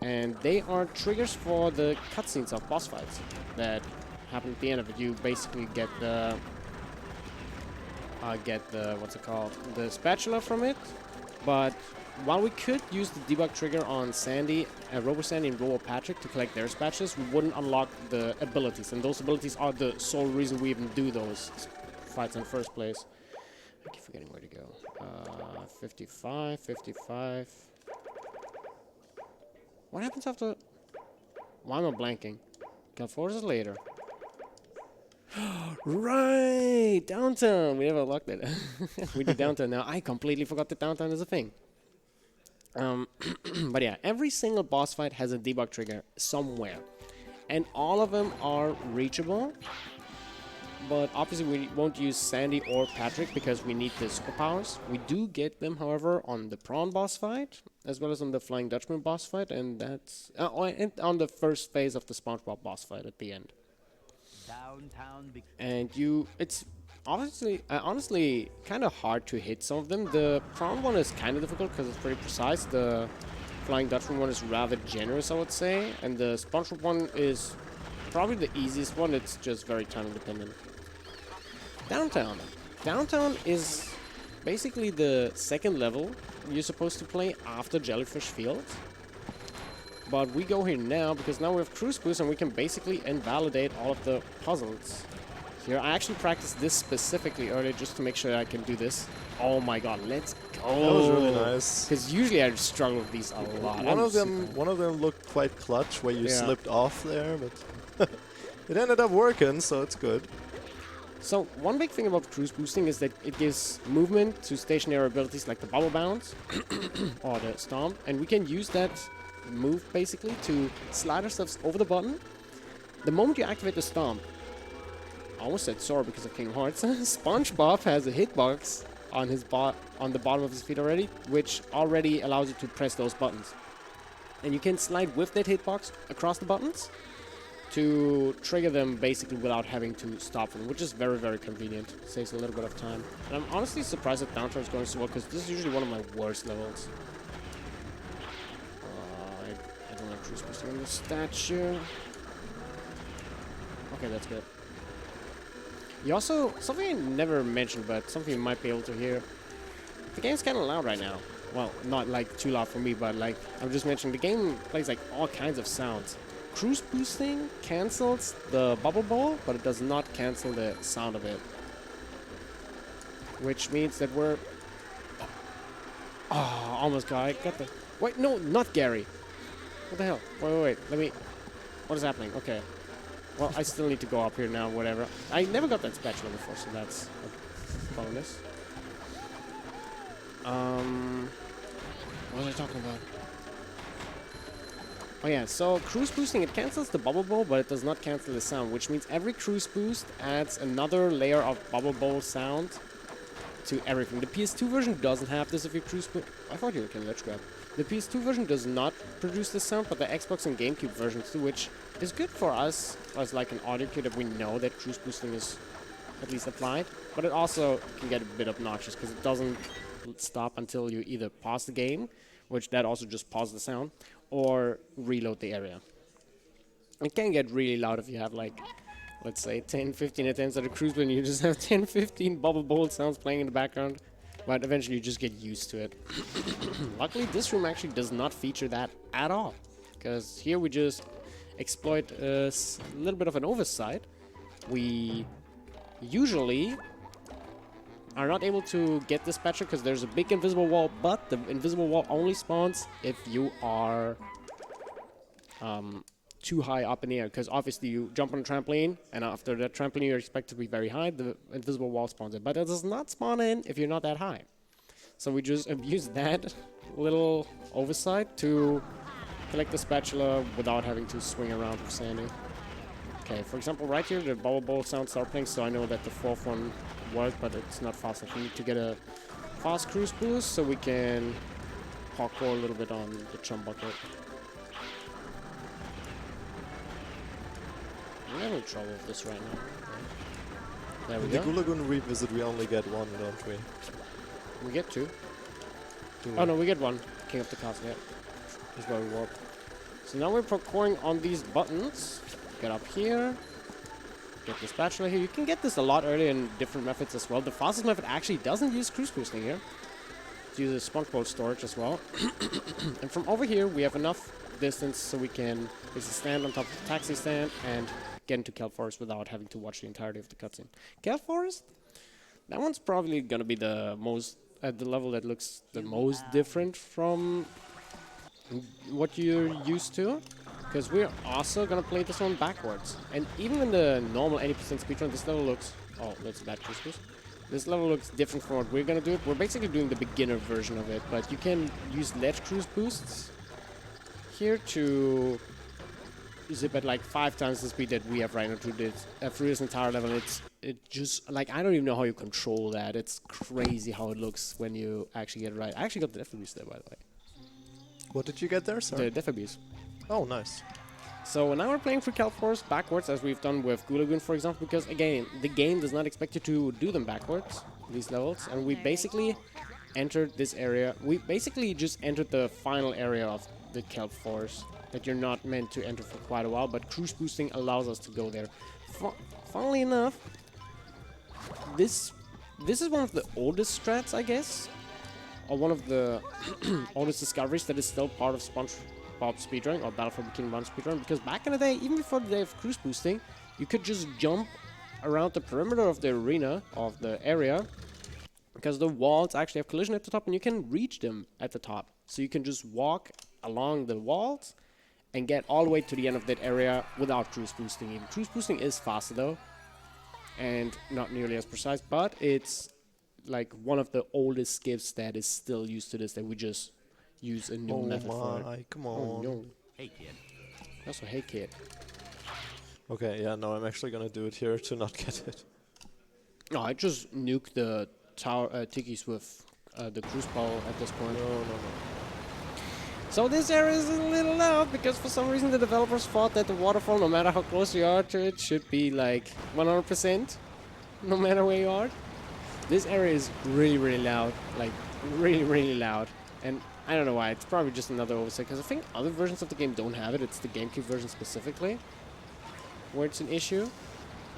And they are triggers for the cutscenes of boss fights that happen at the end of it. You basically get the what's it called? The spatula from it. But while we could use the debug trigger on Sandy, Robo Sandy and Robo Patrick to collect their spatulas, we wouldn't unlock the abilities. And those abilities are the sole reason we even do those fights in the first place. I keep forgetting where to go. 55, 55. What happens after... Why am I blanking? Can force it later. Right! Downtown! We never locked it. We did downtown now. I completely forgot that downtown is a thing. But yeah, every single boss fight has a debug trigger somewhere. And all of them are reachable. But obviously we won't use Sandy or Patrick because we need the superpowers. We do get them, however, on the prawn boss fight, as well as on the Flying Dutchman boss fight, and that's and on the first phase of the SpongeBob boss fight at the end. And it's obviously, honestly, kind of hard to hit some of them. The prawn one is kind of difficult because it's pretty precise. The Flying Dutchman one is rather generous, I would say, and the SpongeBob one is probably the easiest one. It's just very time dependent. Downtown. Downtown is basically the second level you're supposed to play after Jellyfish Field. But we go here now because now we have Cruise Boost and we can basically invalidate all of the puzzles here. I actually practiced this specifically earlier just to make sure I can do this. Oh my god, let's go! That was really nice. Because usually I struggle with these a lot. One of them looked quite clutch, where you Yeah. slipped off there, but it ended up working, so it's good. So one big thing about cruise boosting is that it gives movement to stationary abilities like the bubble bounce or the stomp, and we can use that move basically to slide ourselves over the button. The moment you activate the stomp, I almost said Sora because of King Hearts. SpongeBob has a hitbox on his on the bottom of his feet already, which already allows you to press those buttons. And you can slide with that hitbox across the buttons to trigger them basically without having to stop them, which is very, very convenient. Saves a little bit of time. And I'm honestly surprised that downturn is going so well, because this is usually one of my worst levels. I don't have cruise boosting on the statue. Okay, that's good. You also, something I never mentioned, but something you might be able to hear. The game's kind of loud right now. Well, not like too loud for me, but like, I'm just mentioning, the game plays like all kinds of sounds. Cruise boosting cancels the bubble ball, but it does not cancel the sound of it. Which means that we're... Oh, almost got it. Got the... Wait, no, not Gary. What the hell? Wait, let me... What is happening? Okay. Well, I still need to go up here now, whatever. I never got that spatula before, so that's a bonus. What was I talking about? Oh yeah, so cruise boosting, it cancels the bubble bowl, but it does not cancel the sound, which means every cruise boost adds another layer of bubble bowl sound to everything. The PS2 version doesn't have this if you cruise boost. I thought you were killing Ledge Grab. The PS2 version does not produce this sound, but the Xbox and GameCube versions do, which is good for us as like an audio cue that we know that cruise boosting is at least applied, but it also can get a bit obnoxious because it doesn't stop until you either pause the game, which that also just pauses the sound, or reload the area. It can get really loud if you have like, let's say 10, 15 attempts at a cruise and you just have 10, 15 bubble bowl sounds playing in the background, but eventually you just get used to it. Luckily this room actually does not feature that at all, because here we just exploit a little bit of an oversight. We usually are not able to get this patcher because there's a big invisible wall, but the invisible wall only spawns if you are too high up in the air, because obviously you jump on a trampoline and after that trampoline you're expected to be very high, the invisible wall spawns in, but it does not spawn in if you're not that high. So we just abuse that little oversight to collect the spatula without having to swing around with Sandy. Okay, for example, right here the bubble bowl sounds start playing, so I know that the fourth one worked, but it's not fast enough. We need to get a fast cruise boost so we can parkour a little bit on the chum bucket. I'm having trouble with this right now. There we In the go. Gulagoon revisit, we only get one, don't we? We get two. Oh no, we get one. King of the Castle, yeah. Is where we warp. So now we're parkouring on these buttons. Get up here. Get the spatula here. You can get this a lot earlier in different methods as well. The fastest method actually doesn't use cruise boosting here. It uses SpongeBob storage as well. And from over here, we have enough distance so we can basically stand on top of the taxi stand and get into Kelp Forest without having to watch the entirety of the cutscene. Kelp Forest? That one's probably gonna be the most, at the level that looks the most different from what you're used to. Because we're also gonna play this one backwards. And even in the normal 80% speedrun, this level looks... Oh, that's a bad cruise boost. This level looks different from what we're gonna do. We're basically doing the beginner version of it, but you can use ledge cruise boosts here to zip at like 5 times the speed that we have right now through this entire level. It just, like, I don't even know how you control that. It's crazy how it looks when you actually get it right. I actually got the death abuse there, by the way. What did you get there, sir? The death abuse. Oh, nice. So now we're playing through Kelp Forest backwards, as we've done with Gulagoon, for example, because again, the game does not expect you to do them backwards, these levels, and we basically entered this area. We basically just entered the final area of the Kelp Forest that you're not meant to enter for quite a while, but cruise boosting allows us to go there. Funnily enough, this is one of the oldest strats, I guess, or one of the oldest discoveries that is still part of SpongeBob speedrun or Battle for Bikini Bottom speedrun, because back in the day, even before the day of cruise boosting, you could just jump around the perimeter of the arena, of the area, because the walls actually have collision at the top and you can reach them at the top. So you can just walk along the walls and get all the way to the end of that area without cruise boosting even. Cruise boosting is faster though, and not nearly as precise, but it's like one of the oldest skips that is still used to this, that we just use a new method for it. Come Oh on. no. Hey, kid. Also, hey kid. Okay, yeah, no, I'm actually gonna do it here to not get it. No, I just nuked the tower tikis with the cruise ball at this point. No. So this area is a little loud because for some reason the developers thought that the waterfall, no matter how close you are to it, should be like 100%, no matter where you are. This area is really, really loud, like really, really loud. And I don't know why, it's probably just another oversight, because I think other versions of the game don't have it. It's the GameCube version specifically where it's an issue.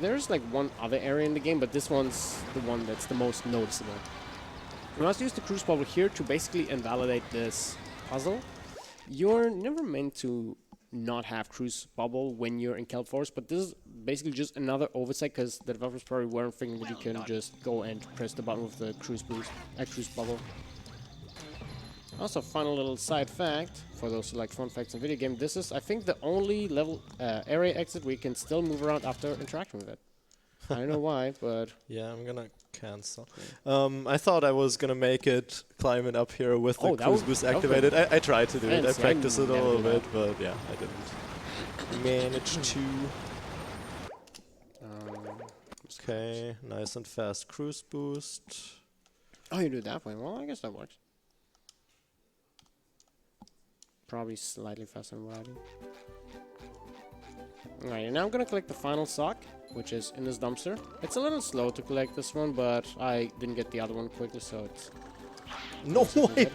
There's like one other area in the game, but this one's the one that's the most noticeable. We must use the cruise bubble here to basically invalidate this puzzle. You're never meant to not have cruise bubble when you're in Kelp Forest, but this is basically just another oversight because the developers probably weren't thinking that you can just go and press the button with the cruise bubble. Also, final little side fact for those who like fun facts in video game: this is, I think, the only level area exit where you can still move around after interacting with it. I don't know why, but Yeah, I'm gonna cancel. I thought I was gonna make it climbing up here with the Oh, that cruise would- boost that would- activated. I tried to do it. I Fancy, I practiced it a never little do bit, but yeah, I didn't manage to. Okay, nice and fast cruise boost. oh, you do it that way. Well, I guess that works. Probably slightly faster than what I do. Alright, and now I'm gonna collect the final sock, which is in this dumpster. It's a little slow to collect this one, but I didn't get the other one quickly, so it's... No way!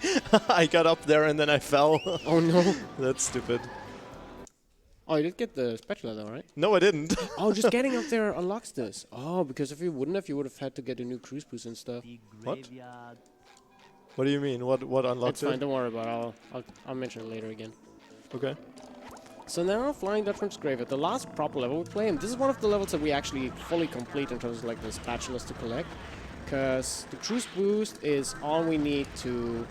I got up there and then I fell. Oh no! That's stupid. Oh, you did get the spatula though, right? No, I didn't. Oh, just getting up there unlocks this. Oh, because if you wouldn't have, you would have had to get a new cruise boost and stuff. The What? graveyard. What do you mean? What unlocked It's fine, it? don't worry about it. I'll mention it later again. Okay. So now, Flying Dutchman's Graveyard, the last proper level we play, and this is one of the levels that we actually fully complete in terms of like the spatulas to collect, because the cruise boost is all we need to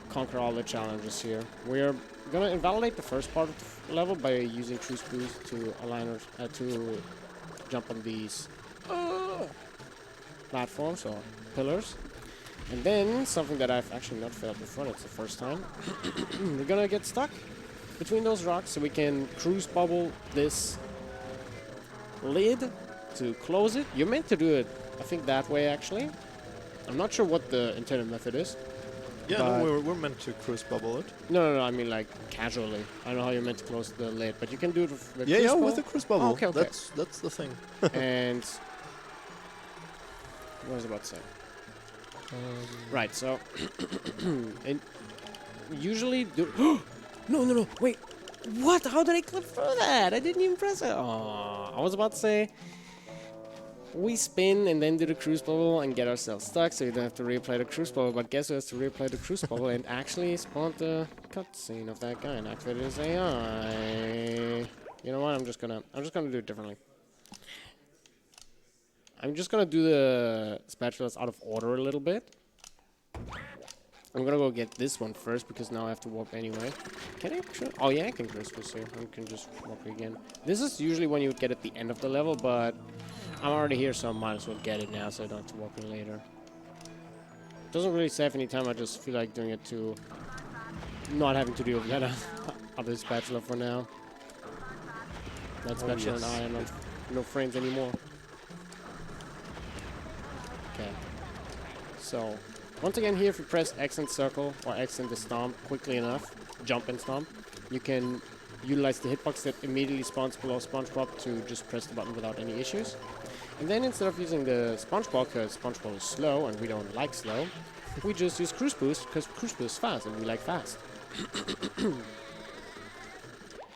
conquer all the challenges here. We're gonna invalidate the first part of the level by using cruise boost to align or to jump on these platforms or pillars. And then, something that I've actually not failed before, it's the first time, we're gonna get stuck between those rocks, so we can cruise bubble this lid to close it. You're meant to do it, I think, that way actually. I'm not sure what the intended method is. Yeah, But- no, we're meant to cruise bubble it. No, I mean like casually. I don't know how you're meant to close the lid, but you can do it with the Yeah, cruise with bubble. the cruise bubble. Oh, okay. That's the thing. And what was I about to say? Right, so and usually do no, wait. What? How did I clip through that? I didn't even press it. Oh, I was about to say we spin and then do the cruise bubble and get ourselves stuck, so you don't have to replay the cruise bubble. But guess who has to replay the cruise bubble and actually spawn the cutscene of that guy and activate his AI? You know what? I'm just gonna do it differently. I'm just gonna do the spatulas out of order a little bit. I'm gonna go get this one first because now I have to warp anyway. Can I actually? Oh yeah, I can cruise boost here. I can just warp again. This is usually when you would get at the end of the level, but I'm already here, so I might as well get it now so I don't have to warp in later. Doesn't really save any time, I just feel like doing it to not having to deal with that other spatula for now. That spatula and I are no friends anymore. Okay. So, once again here, if you press X and circle, or X and the stomp quickly enough, jump and stomp, you can utilize the hitbox that immediately spawns below SpongeBob to just press the button without any issues. And then instead of using the SpongeBob, because SpongeBob is slow and we don't like slow, we just use Cruise Boost, because Cruise Boost is fast and we like fast.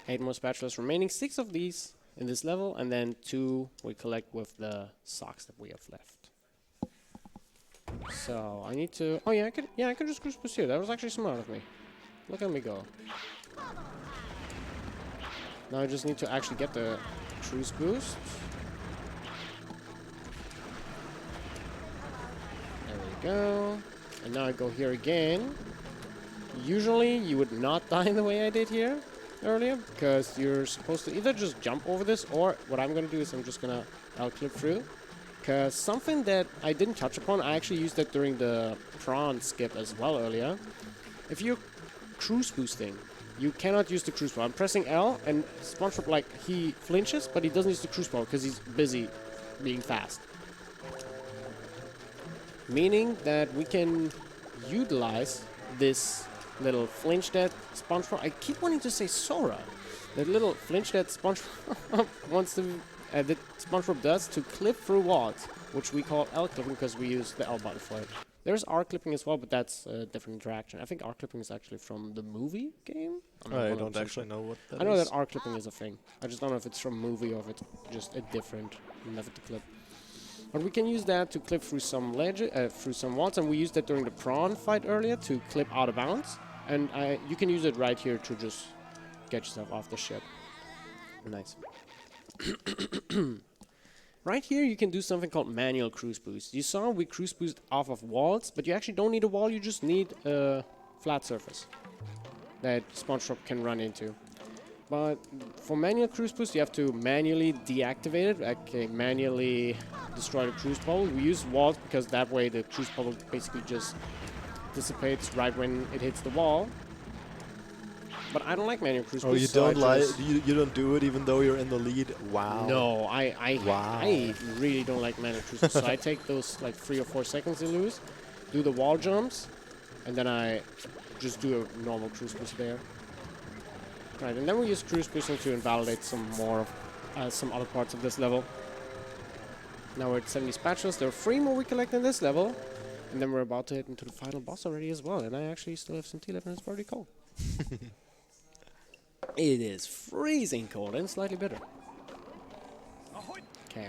8 more spatulas remaining, 6 of these in this level, and then 2 we collect with the socks that we have left. So I need to. Oh yeah, I could just cruise boost here. That was actually smart of me. Look at me go. Now I just need to actually get the cruise boost. go. And now I go here again. Usually you would not die the way I did here earlier, because you're supposed to either just jump over this, or what I'm going to do is I'm just going to L-clip through. Because something that I didn't touch upon, I actually used that during the prawn skip as well earlier. If you're cruise boosting, you cannot use the cruise ball. I'm pressing L, and SpongeBob, like, he flinches, but he doesn't use the cruise ball because he's busy being fast. Meaning that we can utilize this little flinch that SpongeBob... I keep wanting to say Sora. That little flinch that SpongeBob wants to... that SpongeBob does to clip through walls, which we call L-clipping because we use the L button for it. There's R-clipping as well, but that's a different interaction. I think R-clipping is actually from the movie game. I don't actually know what that is. I know that R-clipping is a thing. I just don't know if it's from movie or if it's just a different method to clip. But we can use that to clip through some through some walls, and we used that during the prawn fight earlier to clip out of bounds. And you can use it right here to just get yourself off the ship. Nice. Right here you can do something called manual cruise boost. You saw we cruise boost off of walls, but you actually don't need a wall, you just need a flat surface that SpongeBob can run into. But for manual cruise boost you have to manually deactivate it, like manually destroy the cruise bubble. We use walls because that way the cruise bubble basically just dissipates right when it hits the wall. But I don't like manual cruise boost. Oh, you don't like you don't do it even though you're in the lead. Wow. No, I really don't like manual cruise boost. So I take those like 3 or 4 seconds you lose, do the wall jumps, and then I just do a normal cruise boost there. Right, and then we use cruise boosting to invalidate some more of some other parts of this level. Now we're at 70 spatulas. There are 3 more we collect in this level, and then we're about to hit into the final boss already as well. And I actually still have some tea left, and it's pretty cold. It is freezing cold and slightly bitter. Okay.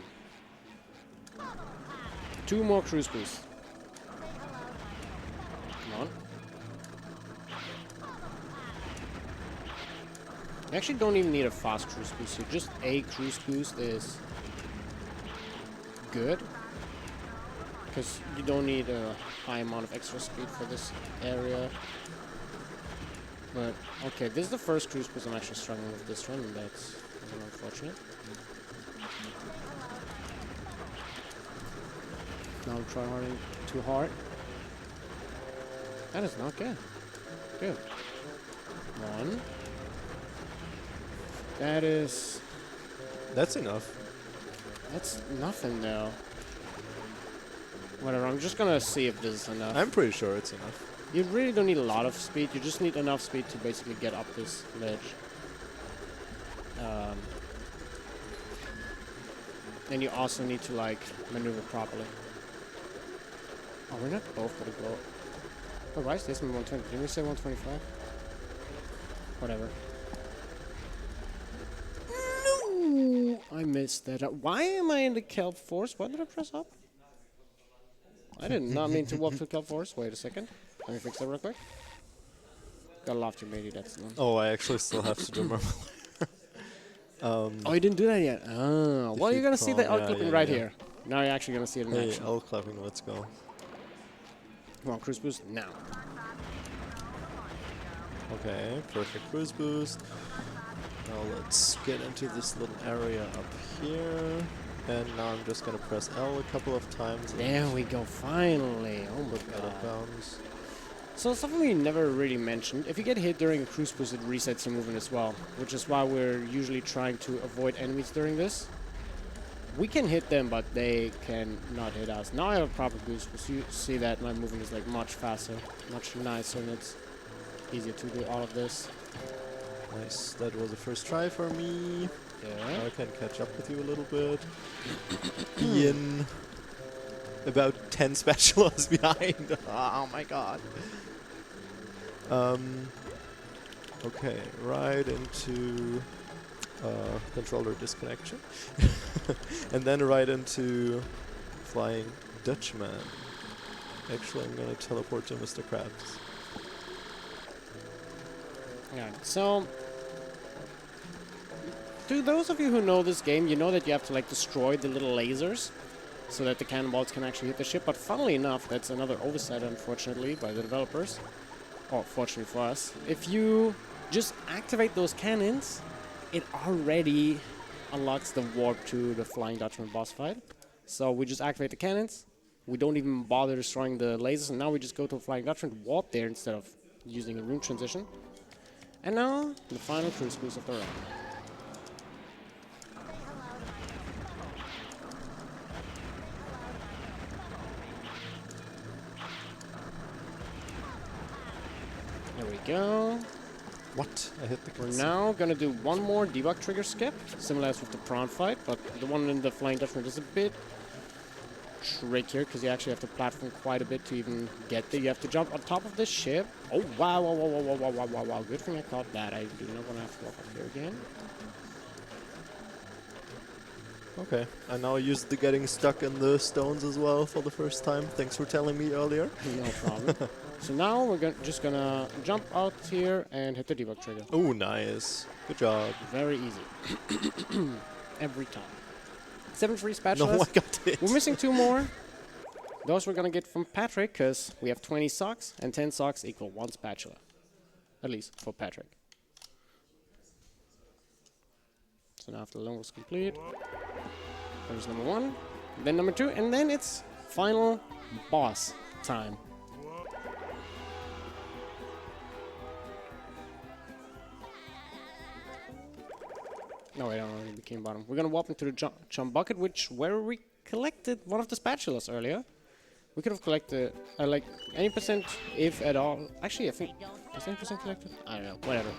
2 more cruise boosts. Come on. You actually don't even need a fast cruise boost, so just a cruise boost is good. Because you don't need a high amount of extra speed for this area. But, okay, this is the first cruise boost I'm actually struggling with this one, and that's unfortunate. Now I'm trying harding too hard. That is not good. Good. 1. That is... That's enough. That's nothing, though. Whatever, I'm just gonna see if this is enough. I'm pretty sure it's enough. You really don't need a lot of speed, you just need enough speed to basically get up this ledge. And you also need to, like, maneuver properly. Oh, we're not both gonna go. Oh, why is this 120? Didn't we say 125? Whatever. No! I missed that. Why am I in the kelp force? Why did I press up? I did not mean to walk to kelp force. Wait a second. Let me fix that real quick. Gotta laugh to maybe that's done. Oh, I actually still have to do more. Oh, you didn't do that yet? Ah, well, you're gonna see the L clipping right yeah. here. Now you're actually gonna see it in Hey, action. L clapping, let's go. Come on, cruise boost now. Okay, perfect cruise boost. Now let's get into this little area up here. And now I'm just gonna press L a couple of times. There we go, finally. Oh my Out of god. bounds. So something we never really mentioned, if you get hit during a cruise boost, it resets your movement as well, which is why we're usually trying to avoid enemies during this. We can hit them, but they can not hit us. Now I have a proper boost, so you see that my movement is like much faster, much nicer, and it's easier to do all of this. Nice, that was the first try for me. Yeah. Now I can catch up with you a little bit. Ian, about 10 spatulas behind. Oh my god. Okay, right into controller disconnection. And then right into Flying Dutchman. Actually, I'm gonna teleport to Mr. Krabs. Yeah, so to those of you who know this game, you know that you have to like destroy the little lasers so that the cannonballs can actually hit the ship. But funnily enough, that's another oversight, unfortunately, by the developers. Or fortunately for us. If you just activate those cannons, it already unlocks the warp to the Flying Dutchman boss fight. So we just activate the cannons. We don't even bother destroying the lasers, and now we just go to a Flying Dutchman, warp there instead of using a rune transition. And now, the final cruise boost of the round. There we go. What? I hit the We're now gonna do one more debug trigger skip, similar as with the prawn fight, but the one in the Flying Dutchman is a bit trickier because you actually have to platform quite a bit to even get there. You have to jump on top of this ship. Oh wow, wow, wow, wow, wow, wow, wow, wow, wow. Good thing I caught that. I do not want to have to walk up here again. Okay, I now used the getting stuck in the stones as well for the first time. Thanks for telling me earlier. No problem. So now we're just gonna jump out here and hit the debug trigger. Oh, nice. Good job. Very easy. Every time. 7 free spatulas. No, I got it. We're missing 2 more. Those we're gonna get from Patrick, because we have 20 socks, and 10 socks equal 1 spatula. At least for Patrick. So now after the level is complete, there's number 1, then number 2, and then it's final boss time. No, wait, I don't know, Bikini Bottom. We're gonna warp into the jump bucket, where we collected one of the spatulas earlier. We could have collected, like, any percent, if at all. Actually, I think, is any percent collected? I don't know, whatever.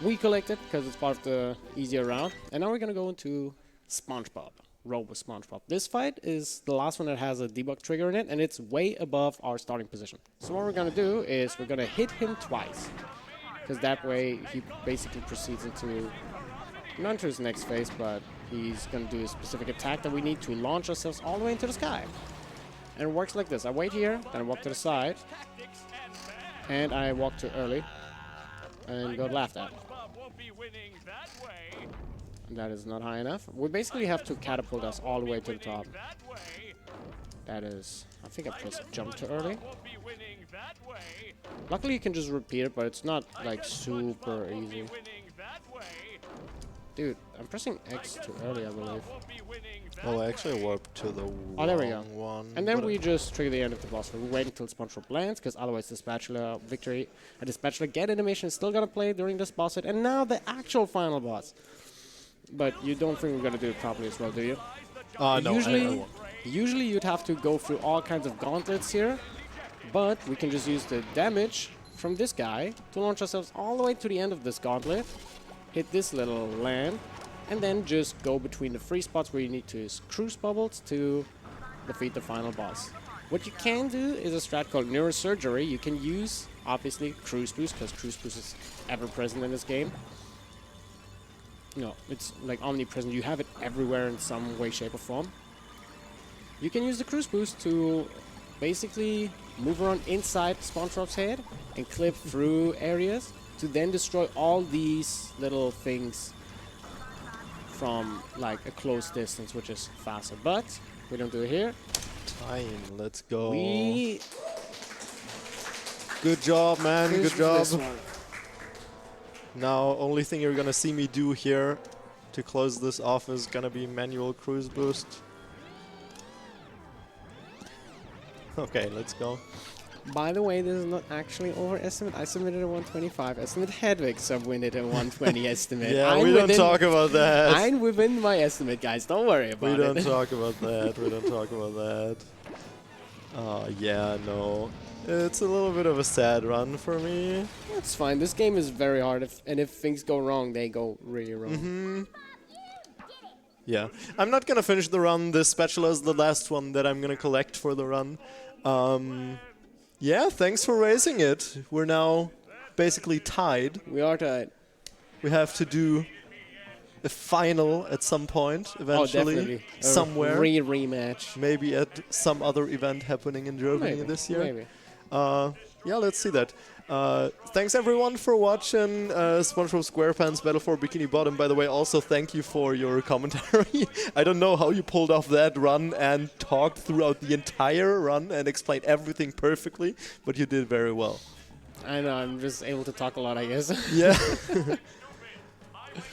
We collected, because it's part of the easier round. And now we're gonna go into SpongeBob, Robo SpongeBob. This fight is the last one that has a debug trigger in it, and it's way above our starting position. So what we're gonna do is we're gonna hit him twice. Because that way, he basically proceeds into not into his next phase, but he's going to do a specific attack that we need to launch ourselves all the way into the sky. And it works like this. I wait here, then I walk to the side, and I walk too early, and got laughed at. And that is not high enough. We basically have to catapult us all the way to the top. That is... I think I pressed jump too early. Luckily you can just repeat it, but it's not like super easy. Dude, I'm pressing X too early, I believe. Oh, I actually warped to the there we go. one. And then we just trigger the end of the boss. We wait until SpongeBob lands, because otherwise the spatula victory and the spatula get animation is still gonna play during this boss fight. And now the actual final boss. But you don't think we're gonna do it properly as well, do you? No, Usually you'd have to go through all kinds of gauntlets here, but we can just use the damage from this guy to launch ourselves all the way to the end of this gauntlet. Hit this little land, and then just go between the 3 spots where you need to use cruise bubbles to defeat the final boss. What you can do is a strat called neurosurgery. You can use, obviously, cruise boost, because cruise boost is ever present in this game. No, it's like omnipresent. You have it everywhere in some way, shape, or form. You can use the cruise boost to basically move around inside SpongeBob's head and clip through areas, to then destroy all these little things from like a close distance, which is faster. But we don't do it here. Time, let's go. We Good job, man. Good job. this one. Now, only thing you're gonna see me do here to close this off is gonna be manual cruise boost. Okay, let's go. By the way, this is not actually overestimate. I submitted a 125 estimate. Hedwig submitted a 120 estimate. Yeah, we don't talk about that. I'm within my estimate, guys. Don't worry about it. We don't talk about that. We don't talk about that. Yeah, no. It's a little bit of a sad run for me. It's fine. This game is very hard, and if things go wrong, they go really wrong. Mm-hmm. Yeah. I'm not gonna finish the run. This spatula is the last one that I'm gonna collect for the run. Yeah, thanks for raising it. We're now basically tied. We are tied. We have to do a final at some point, eventually. Oh, definitely. Somewhere. Rematch. Maybe at some other event happening in Germany this year. Maybe. Yeah, let's see that. Thanks everyone for watching SpongeBob SquarePants Battle for Bikini Bottom. By the way, also thank you for your commentary. I don't know how you pulled off that run and talked throughout the entire run and explained everything perfectly, but you did very well. I know, I'm just able to talk a lot, I guess. Yeah.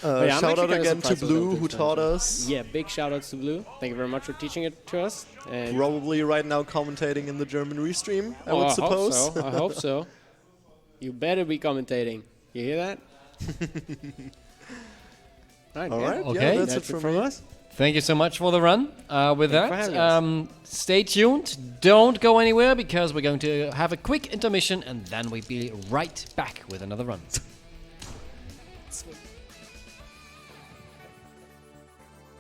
Yeah, shout out kinda again to surprised with Blue the who taught expansion. us. Yeah, big shout outs to Blue. Thank you very much for teaching it to us. And Probably right now commentating in the German restream, I would suppose. Hope so. I hope so. You better be commentating. You hear that? All right, Okay. yeah, that's it it from me. us. Thank you so much for the run. With Thank you for that, having stay tuned. Don't go anywhere because we're going to have a quick intermission and then we'll be right back with another run. Sweet.